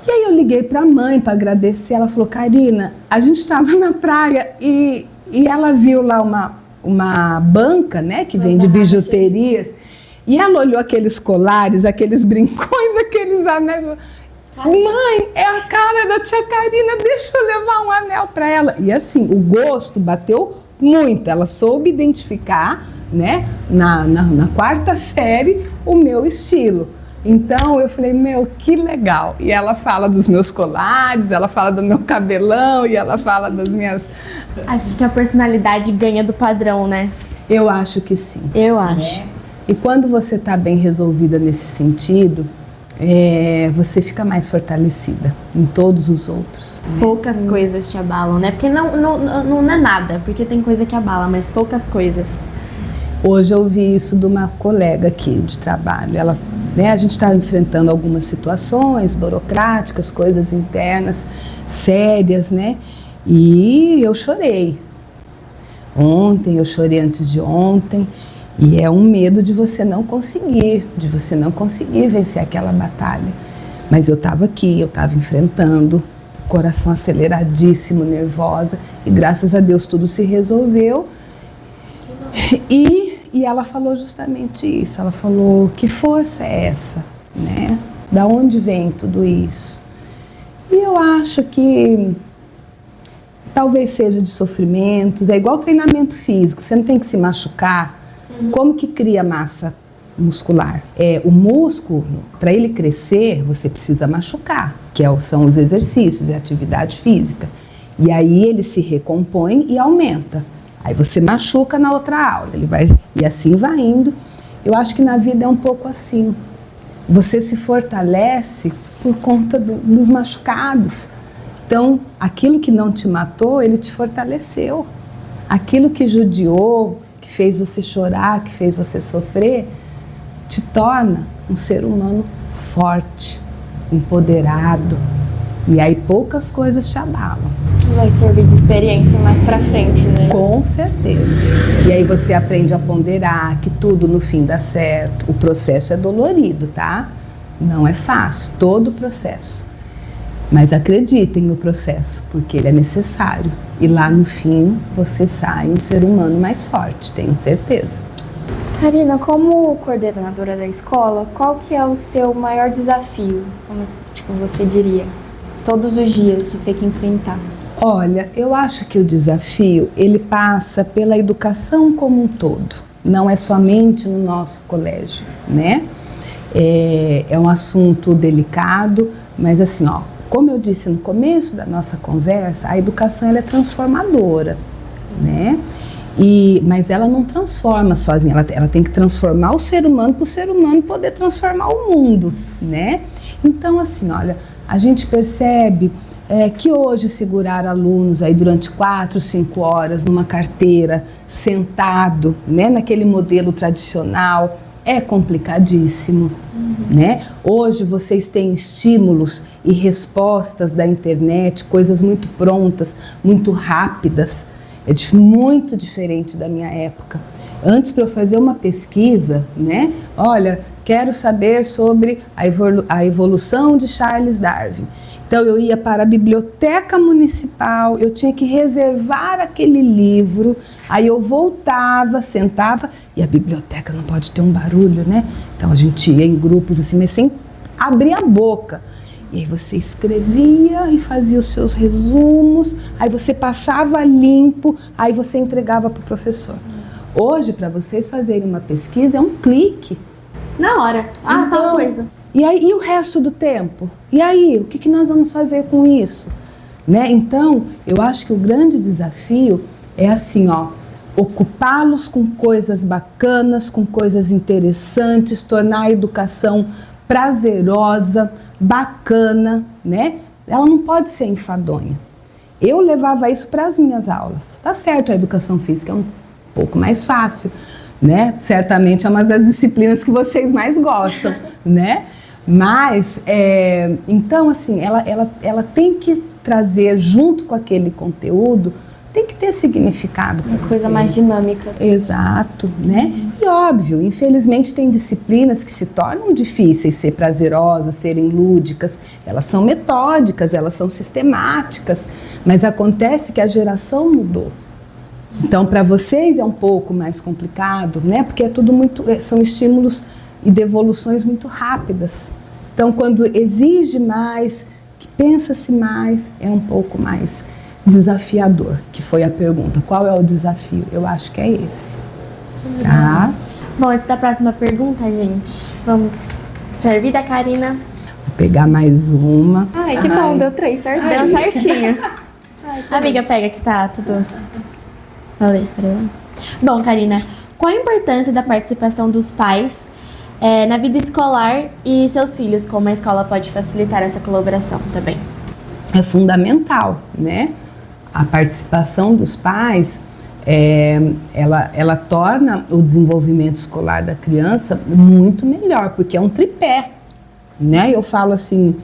E aí eu liguei pra mãe para agradecer. Ela falou, Karina, a gente estava na praia e ela viu lá uma banca, né? Que vende bijuterias. E ela olhou aqueles colares, aqueles brincões, aqueles anéis. Mãe, é a cara da tia Karina, deixa eu levar um anel para ela. E assim, o gosto bateu muito, ela soube identificar, né, na 4ª série, o meu estilo. Então eu falei, meu, que legal. E ela fala dos meus colares, ela fala do meu cabelão e ela fala das minhas... Acho que a personalidade ganha do padrão, né? Eu acho que sim. Eu acho. E quando você está bem resolvida nesse sentido, você fica mais fortalecida em todos os outros. Poucas coisas te abalam, né? Porque não é nada, porque tem coisa que abala, mas poucas coisas. Hoje eu ouvi isso de uma colega aqui de trabalho. Ela, né, a gente estava enfrentando algumas situações burocráticas, coisas internas, sérias, né? E eu chorei. Ontem, eu chorei antes de ontem. E é um medo de você não conseguir vencer aquela batalha. Mas eu estava aqui, eu estava enfrentando, coração aceleradíssimo, nervosa, e graças a Deus tudo se resolveu. E ela falou justamente isso, ela falou, que força é essa, né? Da onde vem tudo isso? E eu acho que talvez seja de sofrimentos, é igual treinamento físico, você não tem que se machucar. Como que cria massa muscular? O músculo, para ele crescer, você precisa machucar, que são os exercícios e a atividade física. E aí ele se recompõe e aumenta. Aí você machuca na outra aula, ele vai, e assim vai indo. Eu acho que na vida é um pouco assim. Você se fortalece por conta dos machucados. Então, aquilo que não te matou, ele te fortaleceu. Aquilo que judiou, que fez você chorar, que fez você sofrer, te torna um ser humano forte, empoderado. E aí poucas coisas te abalam. Vai servir de experiência mais pra frente, né? Com certeza. E aí você aprende a ponderar, que tudo no fim dá certo. O processo é dolorido, tá? Não é fácil, todo o processo. Mas acreditem no processo, porque ele é necessário. E lá no fim, você sai um ser humano mais forte, tenho certeza. Karina, como coordenadora da escola, qual que é o seu maior desafio? Como, você diria, todos os dias de ter que enfrentar? Olha, eu acho que o desafio, ele passa pela educação como um todo. Não é somente no nosso colégio, né? É um assunto delicado, mas assim, como eu disse no começo da nossa conversa, a educação ela é transformadora, né? Mas ela não transforma sozinha, ela tem que transformar o ser humano para o ser humano poder transformar o mundo, né? Então, assim, olha, a gente percebe que hoje segurar alunos aí durante 4, 5 horas numa carteira, sentado, né, naquele modelo tradicional, é complicadíssimo, né? Hoje vocês têm estímulos e respostas da internet, coisas muito prontas, muito rápidas. É muito diferente da minha época. Antes, para eu fazer uma pesquisa, né? Olha, quero saber sobre a evolução de Charles Darwin. Então eu ia para a biblioteca municipal, eu tinha que reservar aquele livro, aí eu voltava, sentava, e a biblioteca não pode ter um barulho, né? Então a gente ia em grupos assim, mas sem abrir a boca. E aí você escrevia e fazia os seus resumos, aí você passava limpo, aí você entregava para o professor. Hoje, para vocês fazerem uma pesquisa, é um clique. Na hora. Ah, Então, tal coisa. E aí, e o resto do tempo? E aí, o que nós vamos fazer com isso? Né? Então, eu acho que o grande desafio é assim, ó, ocupá-los com coisas bacanas, com coisas interessantes, tornar a educação prazerosa, bacana, né? Ela não pode ser enfadonha. Eu levava isso para as minhas aulas. Tá certo, a educação física é um pouco mais fácil, né? Certamente é uma das disciplinas que vocês mais gostam, né? Mas, então, assim, ela tem que trazer junto com aquele conteúdo, tem que ter significado. Uma coisa mais dinâmica. Exato, né? E óbvio, infelizmente tem disciplinas que se tornam difíceis ser prazerosas, serem lúdicas. Elas são metódicas, elas são sistemáticas, mas acontece que a geração mudou. Então, para vocês é um pouco mais complicado, né? Porque é tudo são estímulos e devoluções muito rápidas. Então, quando exige mais, que pensa-se mais, é um pouco mais desafiador, que foi a pergunta. Qual é o desafio? Eu acho que é esse. Tá? Bom, antes da próxima pergunta, gente, vamos servir da Karina. Vou pegar mais uma. Ai, que bom, deu 3 certinho. Deu certinho. Amiga, pega que tá tudo. Falei pra ela. Bom, Karina, qual a importância da participação dos pais na vida escolar e seus filhos? Como a escola pode facilitar essa colaboração também? É fundamental, né? A participação dos pais, ela torna o desenvolvimento escolar da criança muito melhor, porque é um tripé, né? Eu falo assim,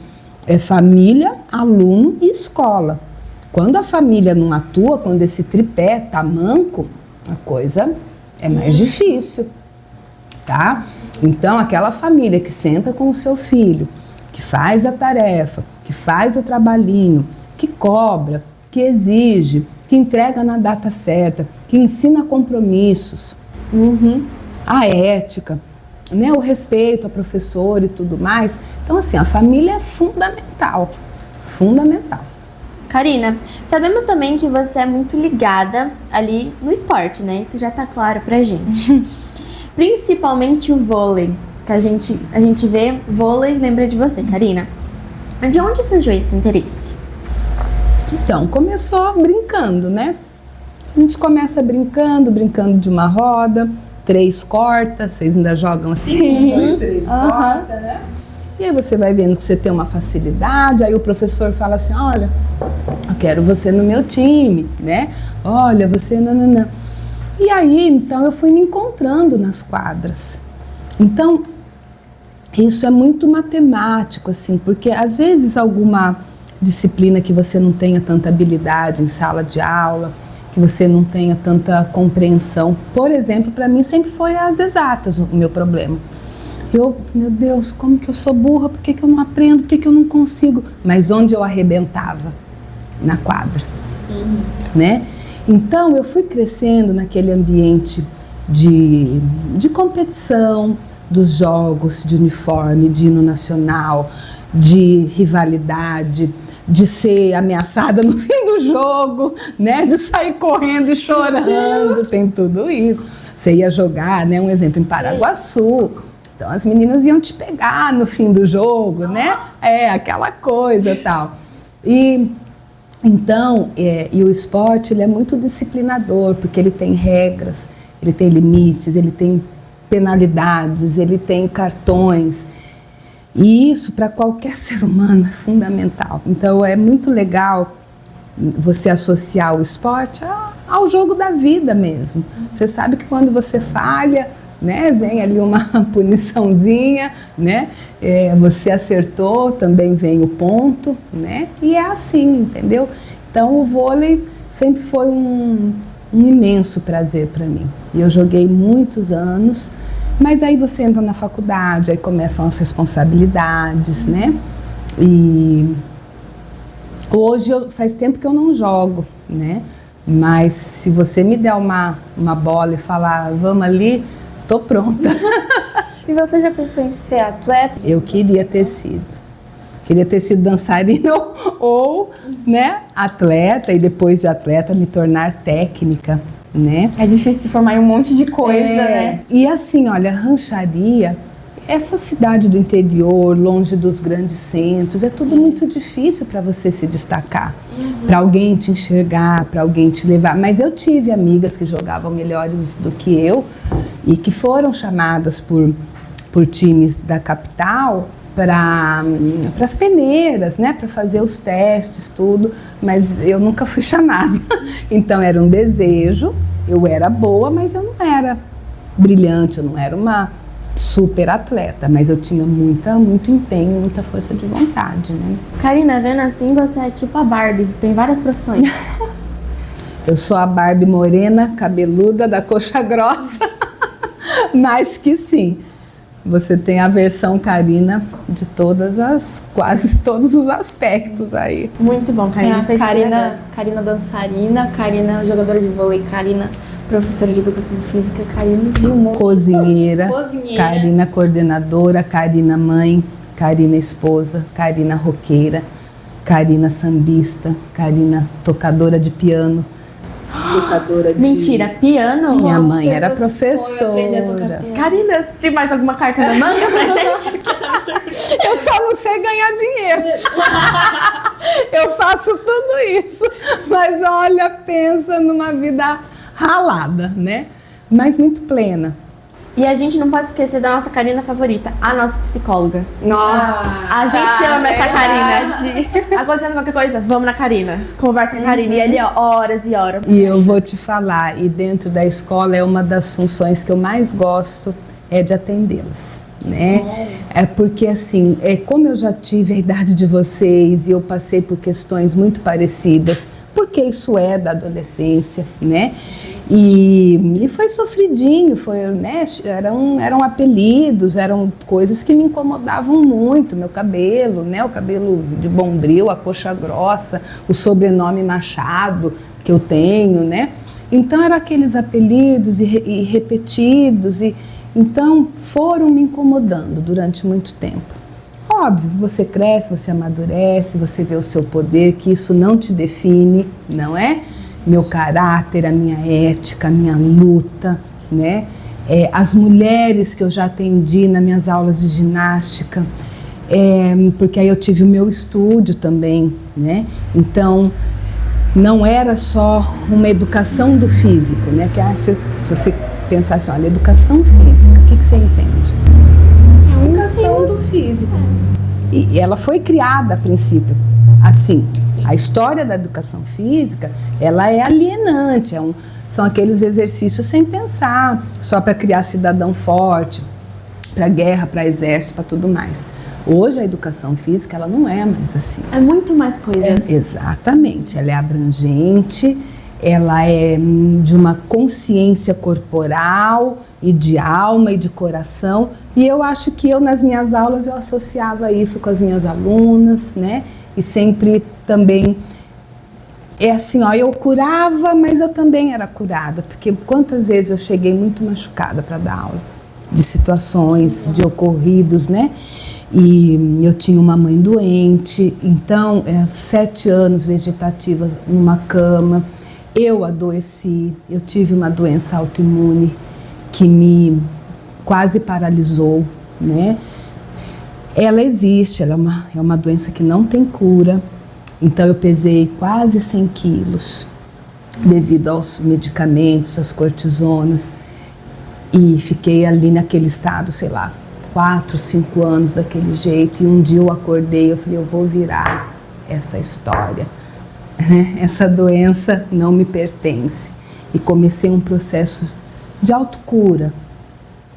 família, aluno e escola. Quando a família não atua, quando esse tripé tá manco, a coisa é mais difícil, tá? Então, aquela família que senta com o seu filho, que faz a tarefa, que faz o trabalhinho, que cobra, que exige, que entrega na data certa, que ensina compromissos, a ética, né, o respeito ao professor e tudo mais. Então, assim, a família é fundamental, fundamental. Karina, sabemos também que você é muito ligada ali no esporte, né? Isso já tá claro pra gente. Principalmente o vôlei, que a gente vê vôlei e lembra de você, Karina. De onde surgiu esse interesse? Então, começou brincando, né? A gente começa brincando de uma roda, 3 corta, vocês ainda jogam assim? 1, 2, 3 corta, né? E aí você vai vendo que você tem uma facilidade, aí o professor fala assim, olha, eu quero você no meu time, né? Olha, você nananã. E aí, então, eu fui me encontrando nas quadras. Então, isso é muito matemático, assim, porque às vezes alguma disciplina que você não tenha tanta habilidade em sala de aula, que você não tenha tanta compreensão. Por exemplo, para mim sempre foi as exatas o meu problema. Meu Deus, como que eu sou burra, por que eu não aprendo, por que eu não consigo? Mas onde eu arrebentava? Na quadra, né? Então eu fui crescendo naquele ambiente de competição, dos jogos, de uniforme, de hino nacional, de rivalidade, de ser ameaçada no fim do jogo, né? De sair correndo e chorando, tem tudo isso. Você ia jogar, né? Um exemplo, em Paraguaçu. Então as meninas iam te pegar no fim do jogo, né? Aquela coisa e tal. E então, e o esporte, ele é muito disciplinador, porque ele tem regras, ele tem limites, ele tem penalidades, ele tem cartões. E isso, para qualquer ser humano, é fundamental. Então, é muito legal você associar o esporte ao jogo da vida mesmo. Você sabe que quando você falha, né, vem ali uma puniçãozinha, né, você acertou, também vem o ponto, né, e é assim, entendeu? Então o vôlei sempre foi um imenso prazer para mim. E eu joguei muitos anos Mas aí você entra na faculdade, aí começam as responsabilidades, né? E hoje faz tempo que eu não jogo, né? Mas se você me der uma bola e falar, vamos ali, tô pronta. E você já pensou em ser atleta? Eu queria ter sido. Queria ter sido dançarina ou né, atleta, e depois de atleta me tornar técnica, né? É difícil se formar em um monte de coisa, né? E assim, olha, Rancharia, essa cidade do interior, longe dos grandes centros, é tudo muito difícil para você se destacar, para alguém te enxergar, para alguém te levar. Mas eu tive amigas que jogavam melhores do que eu e que foram chamadas por times da capital para as peneiras, né, para fazer os testes, tudo, mas eu nunca fui chamada. Então era um desejo, eu era boa, mas eu não era brilhante, eu não era uma super atleta, mas eu tinha muito empenho, muita força de vontade, né? Karina, vendo assim, você é tipo a Barbie, tem várias profissões. Eu sou a Barbie morena, cabeluda, da coxa grossa, mas que sim. Você tem a versão Karina de quase todos os aspectos aí. Muito bom, Karina. Tem a Karina dançarina, Karina jogadora de vôlei, Karina professora de educação física, Karina de um monte. Cozinheira, Karina coordenadora, Karina mãe, Karina esposa, Karina roqueira, Karina sambista, Karina tocadora de piano. Tocadora de... Mentira, piano? Minha mãe Nossa, era meu sonho é aprender a tocar professora. piano. Karina, você tem mais alguma carta na manga pra gente? Eu só não sei ganhar dinheiro. Eu faço tudo isso. Mas olha, pensa numa vida ralada, né? Mas muito plena. E a gente não pode esquecer da nossa Karina favorita, a nossa psicóloga. Nossa! A gente ama essa Karina. Acontecendo qualquer coisa, vamos na Karina. Conversa com a Karina. E ali, ó, horas e horas. E eu vou te falar, e dentro da escola é uma das funções que eu mais gosto é de atendê-las, né? É porque assim, como eu já tive a idade de vocês e eu passei por questões muito parecidas, porque isso é da adolescência, né? E foi sofridinho, né? Eram apelidos, eram coisas que me incomodavam muito, meu cabelo, né? O cabelo de Bombril, a coxa grossa, o sobrenome Machado que eu tenho, né? Então eram aqueles apelidos e repetidos, então foram me incomodando durante muito tempo. Óbvio, você cresce, você amadurece, você vê o seu poder, que isso não te define, não é? Meu caráter, a minha ética, a minha luta, né? As mulheres que eu já atendi nas minhas aulas de ginástica, porque aí eu tive o meu estúdio também, né? Então, não era só uma educação do físico, né? Que se você pensar assim, olha, educação física, o que você entende? Educação do físico. E ela foi criada a princípio assim. Sim. A história da educação física, ela é alienante, são aqueles exercícios sem pensar, só para criar cidadão forte, para guerra, para exército, para tudo mais. Hoje a educação física, ela não é mais assim. É muito mais coisas. Exatamente, ela é abrangente, ela é de uma consciência corporal e de alma e de coração, e eu acho que nas minhas aulas eu associava isso com as minhas alunas, né? E sempre também, assim, ó, eu curava, mas eu também era curada, porque quantas vezes eu cheguei muito machucada para dar aula, de situações, de ocorridos, né? E eu tinha uma mãe doente, então, 7 anos vegetativa numa cama, eu adoeci, eu tive uma doença autoimune que me quase paralisou, né? Ela existe, ela é uma doença que não tem cura, então eu pesei quase 100 quilos devido aos medicamentos, às cortisonas, e fiquei ali naquele estado, sei lá, 4, 5 anos daquele jeito, e um dia eu acordei, eu falei, eu vou virar essa história, essa doença não me pertence, e comecei um processo de autocura,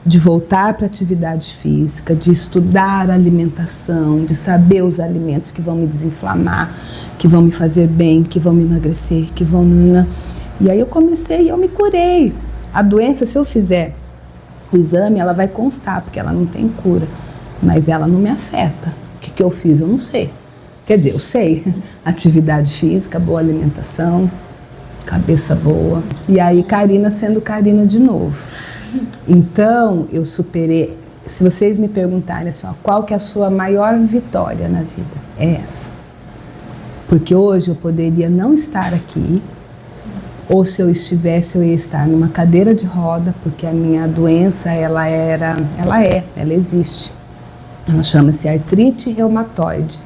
de voltar para a atividade física, de estudar a alimentação, de saber os alimentos que vão me desinflamar, que vão me fazer bem, que vão me emagrecer, que vão... E aí eu comecei e eu me curei. A doença, se eu fizer O exame, ela vai constar, porque ela não tem cura, mas ela não me afeta. O que eu fiz, eu não sei. Quer dizer, eu sei. Atividade física, boa alimentação, cabeça boa. E aí, Karina sendo Karina de novo. Então, eu superei. Se vocês me perguntarem assim, ó, qual que é a sua maior vitória na vida? É essa. Porque hoje eu poderia não estar aqui, ou se eu estivesse, eu ia estar numa cadeira de roda, porque a minha doença, ela existe. Ela chama-se artrite reumatoide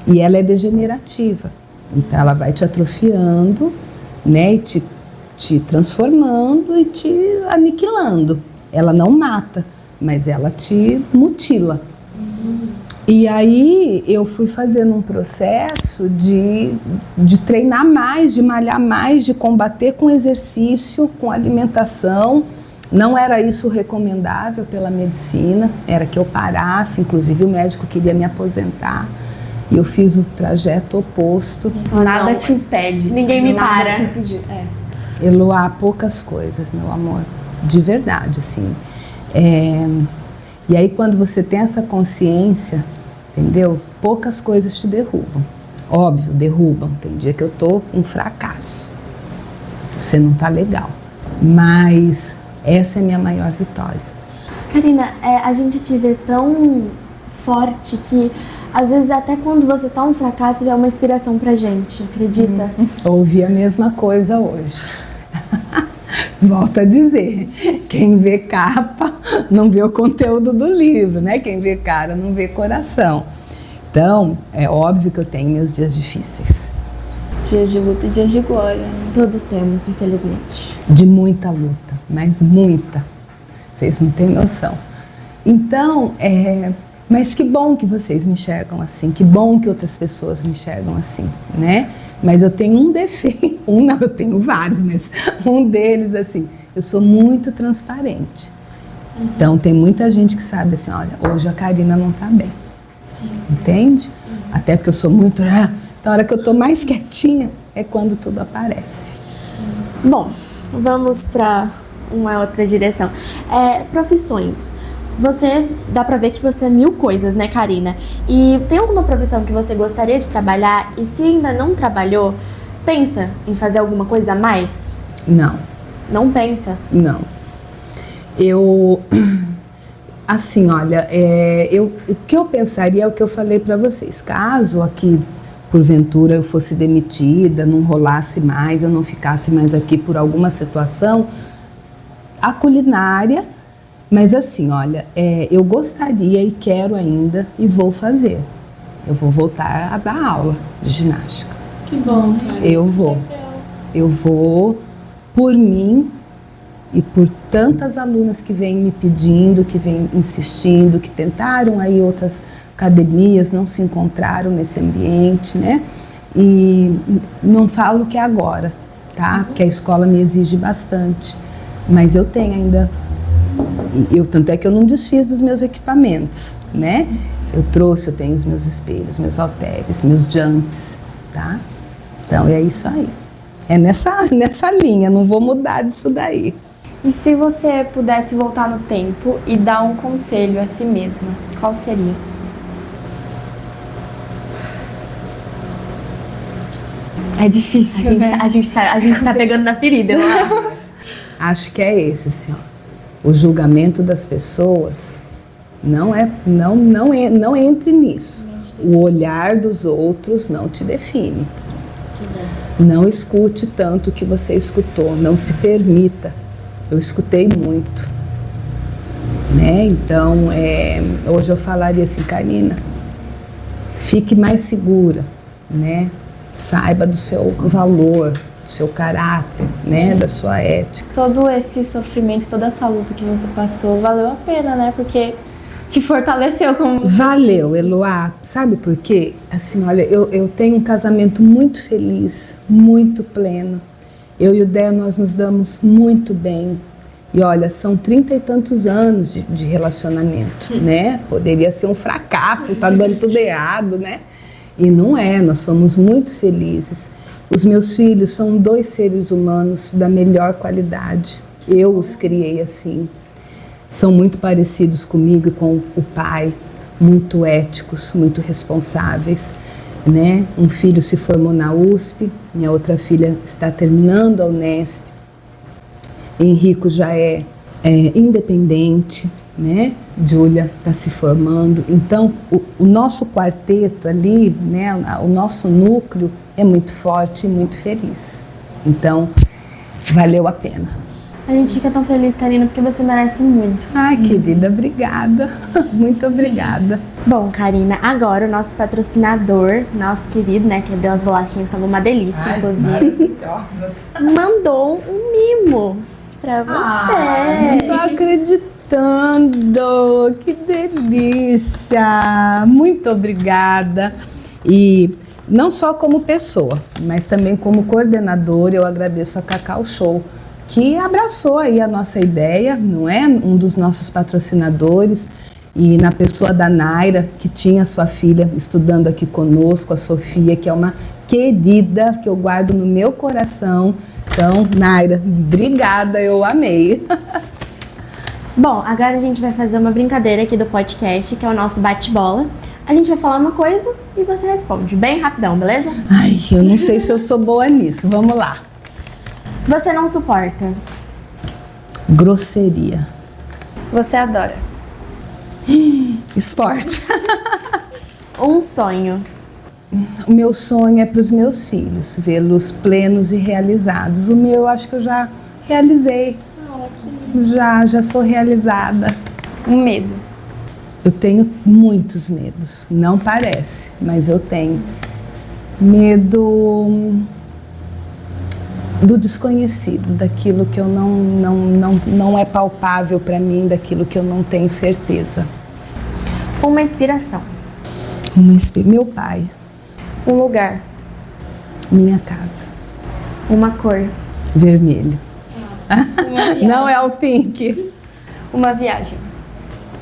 e ela é degenerativa. Então ela vai te atrofiando, né, e te transformando e te aniquilando. Ela não mata, mas ela te mutila. E aí eu fui fazendo um processo de treinar mais, de malhar mais, de combater com exercício, com alimentação. Não era isso recomendável pela medicina, era que eu parasse, inclusive o médico queria me aposentar. E eu fiz o trajeto oposto. Nada te impede. Ninguém me Nada para. te impediu. Eloá, poucas coisas, meu amor. De verdade, assim. E aí quando você tem essa consciência, entendeu? Poucas coisas te derrubam. Óbvio, derrubam. Tem dia que eu tô um fracasso. Você não tá legal. Mas essa é a minha maior vitória. Karina, a gente te vê tão forte que às vezes até quando você tá um fracasso é uma inspiração pra gente, acredita? Ouvi a mesma coisa hoje. Volto a dizer, quem vê capa não vê o conteúdo do livro, né? Quem vê cara não vê coração. Então, é óbvio que eu tenho meus dias difíceis. Dias de luta e dias de glória. Né? Todos temos, infelizmente. De muita luta, mas muita. Vocês não têm noção. Então, mas que bom que vocês me enxergam assim, que bom que outras pessoas me enxergam assim, né? Mas eu tenho um defeito, eu tenho vários, mas um deles, assim, eu sou muito transparente. Então, tem muita gente que sabe assim, olha, hoje a Karina não tá bem. Sim. Entende? Até porque eu sou muito... Então, a hora que eu tô mais quietinha é quando tudo aparece. Bom, vamos para uma outra direção. Profissões. Dá pra ver que você é 1000 coisas, né, Karina? E tem alguma profissão que você gostaria de trabalhar e se ainda não trabalhou, pensa em fazer alguma coisa a mais? Não. Não pensa? Não. Assim, olha, o que eu pensaria é o que eu falei pra vocês. Caso aqui, porventura, eu fosse demitida, não rolasse mais, eu não ficasse mais aqui por alguma situação, a culinária... Mas assim, olha, eu gostaria e quero ainda e vou fazer. Eu vou voltar a dar aula de ginástica. Que bom, cara. Eu vou por mim e por tantas alunas que vêm me pedindo, que vêm insistindo, que tentaram aí outras academias, não se encontraram nesse ambiente, né? E não falo que é agora, tá? Porque a escola me exige bastante. Mas eu tenho ainda... tanto é que eu não desfiz dos meus equipamentos, né? Eu tenho os meus espelhos, meus halteres, meus jumps, tá? Então é isso aí. É nessa linha, não vou mudar disso daí. E se você pudesse voltar no tempo e dar um conselho a si mesma, qual seria? É difícil, A gente tá pegando na ferida. Acho que é esse, assim, ó. O julgamento das pessoas não entre nisso. O olhar dos outros não te define. Não escute tanto o que você escutou, não se permita. Eu escutei muito, né? Então, hoje eu falaria assim, Karina, fique mais segura, né? Saiba do seu valor, do seu caráter, né? Da sua ética. Todo esse sofrimento, toda essa luta que você passou, valeu a pena, né? Porque te fortaleceu como você Valeu, disse. Eloá. Sabe por quê? Assim, olha, eu tenho um casamento muito feliz, muito pleno. Eu e o Dé, nós nos damos muito bem. E olha, são 30 e tantos anos de relacionamento, né? Poderia ser um fracasso, tá dando tudo errado, né? E não é, nós somos muito felizes. Os meus filhos são 2 seres humanos da melhor qualidade. Eu os criei assim. são muito parecidos comigo e com o pai, muito éticos, muito responsáveis, né? Um filho se formou na USP, minha outra filha está terminando a Unesp. Henrico já é independente, né? Júlia está se formando. Então, o nosso quarteto ali, né? O nosso núcleo é muito forte e muito feliz. Então, valeu a pena. A gente fica tão feliz, Karina, porque você merece muito. Ai, querida, obrigada. Muito obrigada. Bom, Karina, agora o nosso patrocinador, nosso querido, né, que deu as bolachinhas, estavam uma delícia, inclusive, Maravilhosas. mandou um mimo pra você. Não tô acreditando. Que delícia. Muito obrigada. E não só como pessoa, mas também como coordenadora, eu agradeço a Cacau Show, que abraçou aí a nossa ideia, não é? Um dos nossos patrocinadores, e na pessoa da Naira, que tinha sua filha estudando aqui conosco, a Sofia, que é uma querida, que eu guardo no meu coração. Então, Naira, obrigada, eu amei. Bom, agora a gente vai fazer uma brincadeira aqui do podcast, que é o nosso bate-bola. A gente vai falar uma coisa e você responde bem rapidão, beleza? Ai, eu não sei se eu sou boa nisso, vamos lá. Você não suporta? Grosseria. Você adora. Esporte. Um sonho. O meu sonho é para os meus filhos, vê-los plenos e realizados. O meu, eu acho que eu já realizei. Já sou realizada. Um medo. Eu tenho muitos medos, não parece, mas eu tenho. Medo do desconhecido, daquilo que eu não é palpável para mim, daquilo que eu não tenho certeza. Uma inspiração. Meu pai, Um lugar. minha casa, Uma cor. vermelho. Não é o pink. Uma viagem.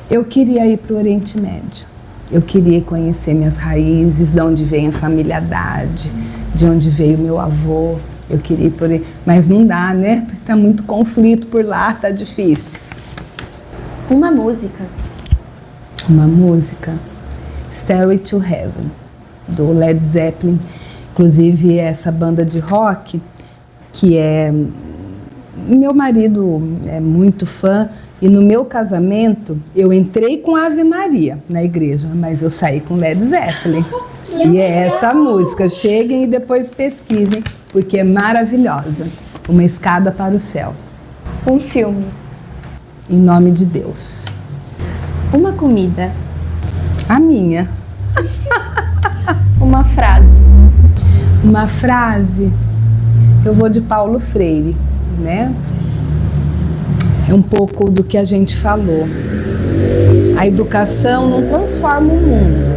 Eu queria ir para o Oriente Médio. Eu queria conhecer minhas raízes, de onde vem a familiaridade, de onde veio meu avô. Eu queria ir por aí, mas não dá, né? Porque tá muito conflito por lá, tá difícil. Uma música. Uma música, Stairway to Heaven, do Led Zeppelin. Inclusive, essa banda de rock, que é... Meu marido é muito fã, e no meu casamento, eu entrei com Ave Maria na igreja, mas eu saí com Led Zeppelin. E é essa música. Cheguem e depois pesquisem, porque é maravilhosa. Uma escada para o céu. Um filme. Em nome de Deus. Uma comida. A minha. Uma frase. Uma frase, eu vou de Paulo Freire, né? É um pouco do que a gente falou. A educação não transforma o mundo.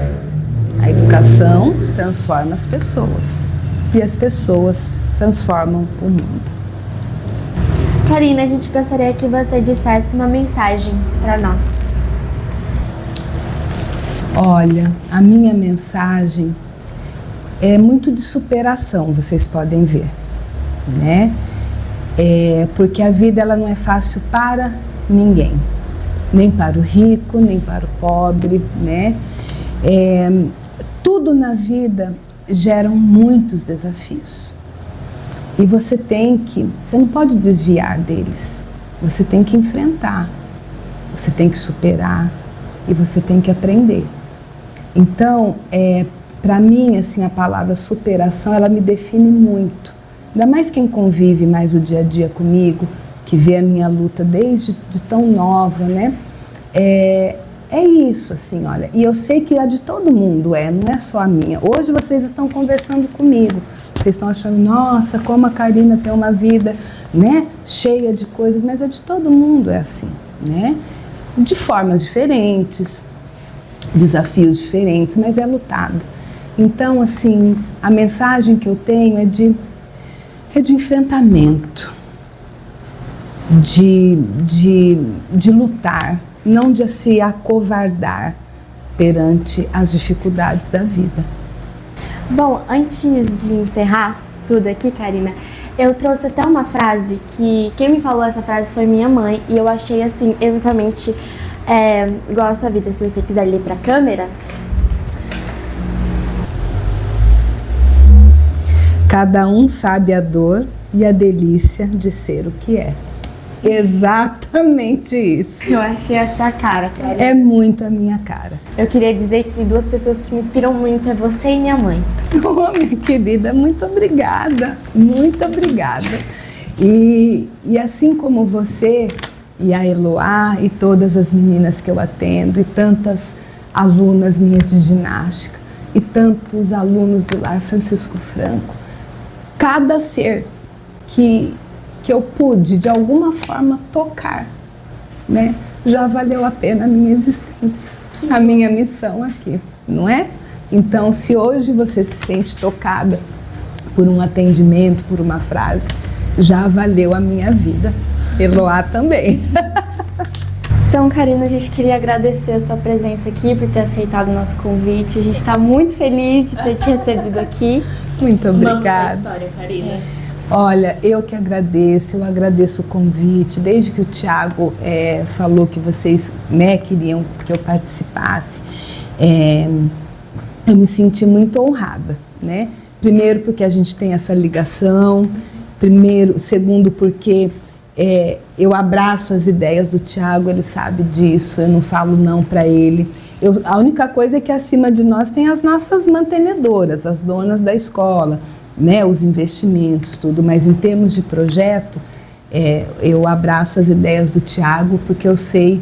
A educação transforma as pessoas. E as pessoas transformam o mundo. Karina, a gente gostaria que você dissesse uma mensagem para nós. Olha, a minha mensagem é muito de superação, vocês podem ver, né? Porque a vida ela não é fácil para ninguém, nem para o rico, nem para o pobre, né? Tudo na vida gera muitos desafios e você não pode desviar deles, você tem que enfrentar, você tem que superar e você tem que aprender. Então, para mim, assim, a palavra superação, ela me define muito. Ainda mais quem convive mais o dia a dia comigo, que vê a minha luta desde tão nova, né? É isso, assim, olha. E eu sei que a de todo mundo não é só a minha. Hoje vocês estão conversando comigo. Vocês estão achando, nossa, como a Karina tem uma vida, né? Cheia de coisas, mas a de todo mundo é assim, né? De formas diferentes, desafios diferentes, mas é lutado. Então, assim, a mensagem que eu tenho é de enfrentamento, de lutar, não de se acovardar perante as dificuldades da vida. Bom, antes de encerrar tudo aqui, Karina, Eu trouxe até uma frase que quem me falou essa frase foi minha mãe e eu achei assim exatamente igual a sua vida, se você quiser ler pra câmera. Cada um sabe a dor e a delícia de ser o que é. Exatamente isso. Eu achei essa a cara. É muito a minha cara. Eu queria dizer que duas pessoas que me inspiram muito é você e minha mãe. Oh, minha querida, muito obrigada. Muito obrigada. E assim como você e a Eloá e todas as meninas que eu atendo e tantas alunas minhas de ginástica e tantos alunos do Lar Francisco Franco, cada ser que eu pude de alguma forma tocar, né, já valeu a pena a minha existência, a minha missão aqui, não é? Então, se hoje você se sente tocada por um atendimento, por uma frase, já valeu a minha vida. Eloá também. Então, Karina, a gente queria agradecer a sua presença aqui, por ter aceitado o nosso convite. A gente está muito feliz de ter te recebido aqui. Muito obrigada. Vamos à história, Karina. Olha, eu que agradeço, eu agradeço o convite. Desde que o Thiago falou que vocês, né, queriam que eu participasse, eu me senti muito honrada, né? Primeiro porque a gente tem essa ligação, segundo porque eu abraço as ideias do Thiago, ele sabe disso, eu não falo não para ele. A única coisa é que acima de nós tem as nossas mantenedoras, as donas da escola, né, os investimentos, tudo, mas em termos de projeto, eu abraço as ideias do Thiago porque eu sei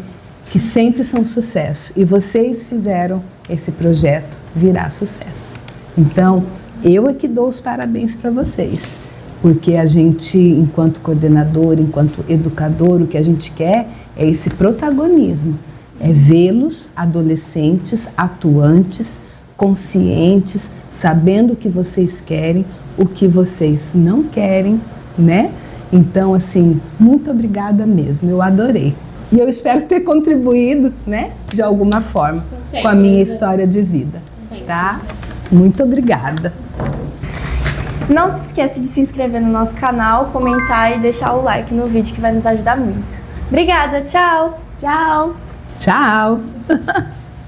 que sempre são sucesso e vocês fizeram esse projeto virar sucesso. Então, eu é que dou os parabéns para vocês, porque a gente, enquanto coordenador, enquanto educador, o que a gente quer é esse protagonismo, é vê-los adolescentes, atuantes, conscientes, sabendo o que vocês querem, o que vocês não querem, né? Então, assim, muito obrigada mesmo, eu adorei. E eu espero ter contribuído, né, de alguma forma, com a minha história de vida, tá? Muito obrigada. Não se esqueça de se inscrever no nosso canal, comentar e deixar o like no vídeo que vai nos ajudar muito. Obrigada, tchau! Tchau! Tchau!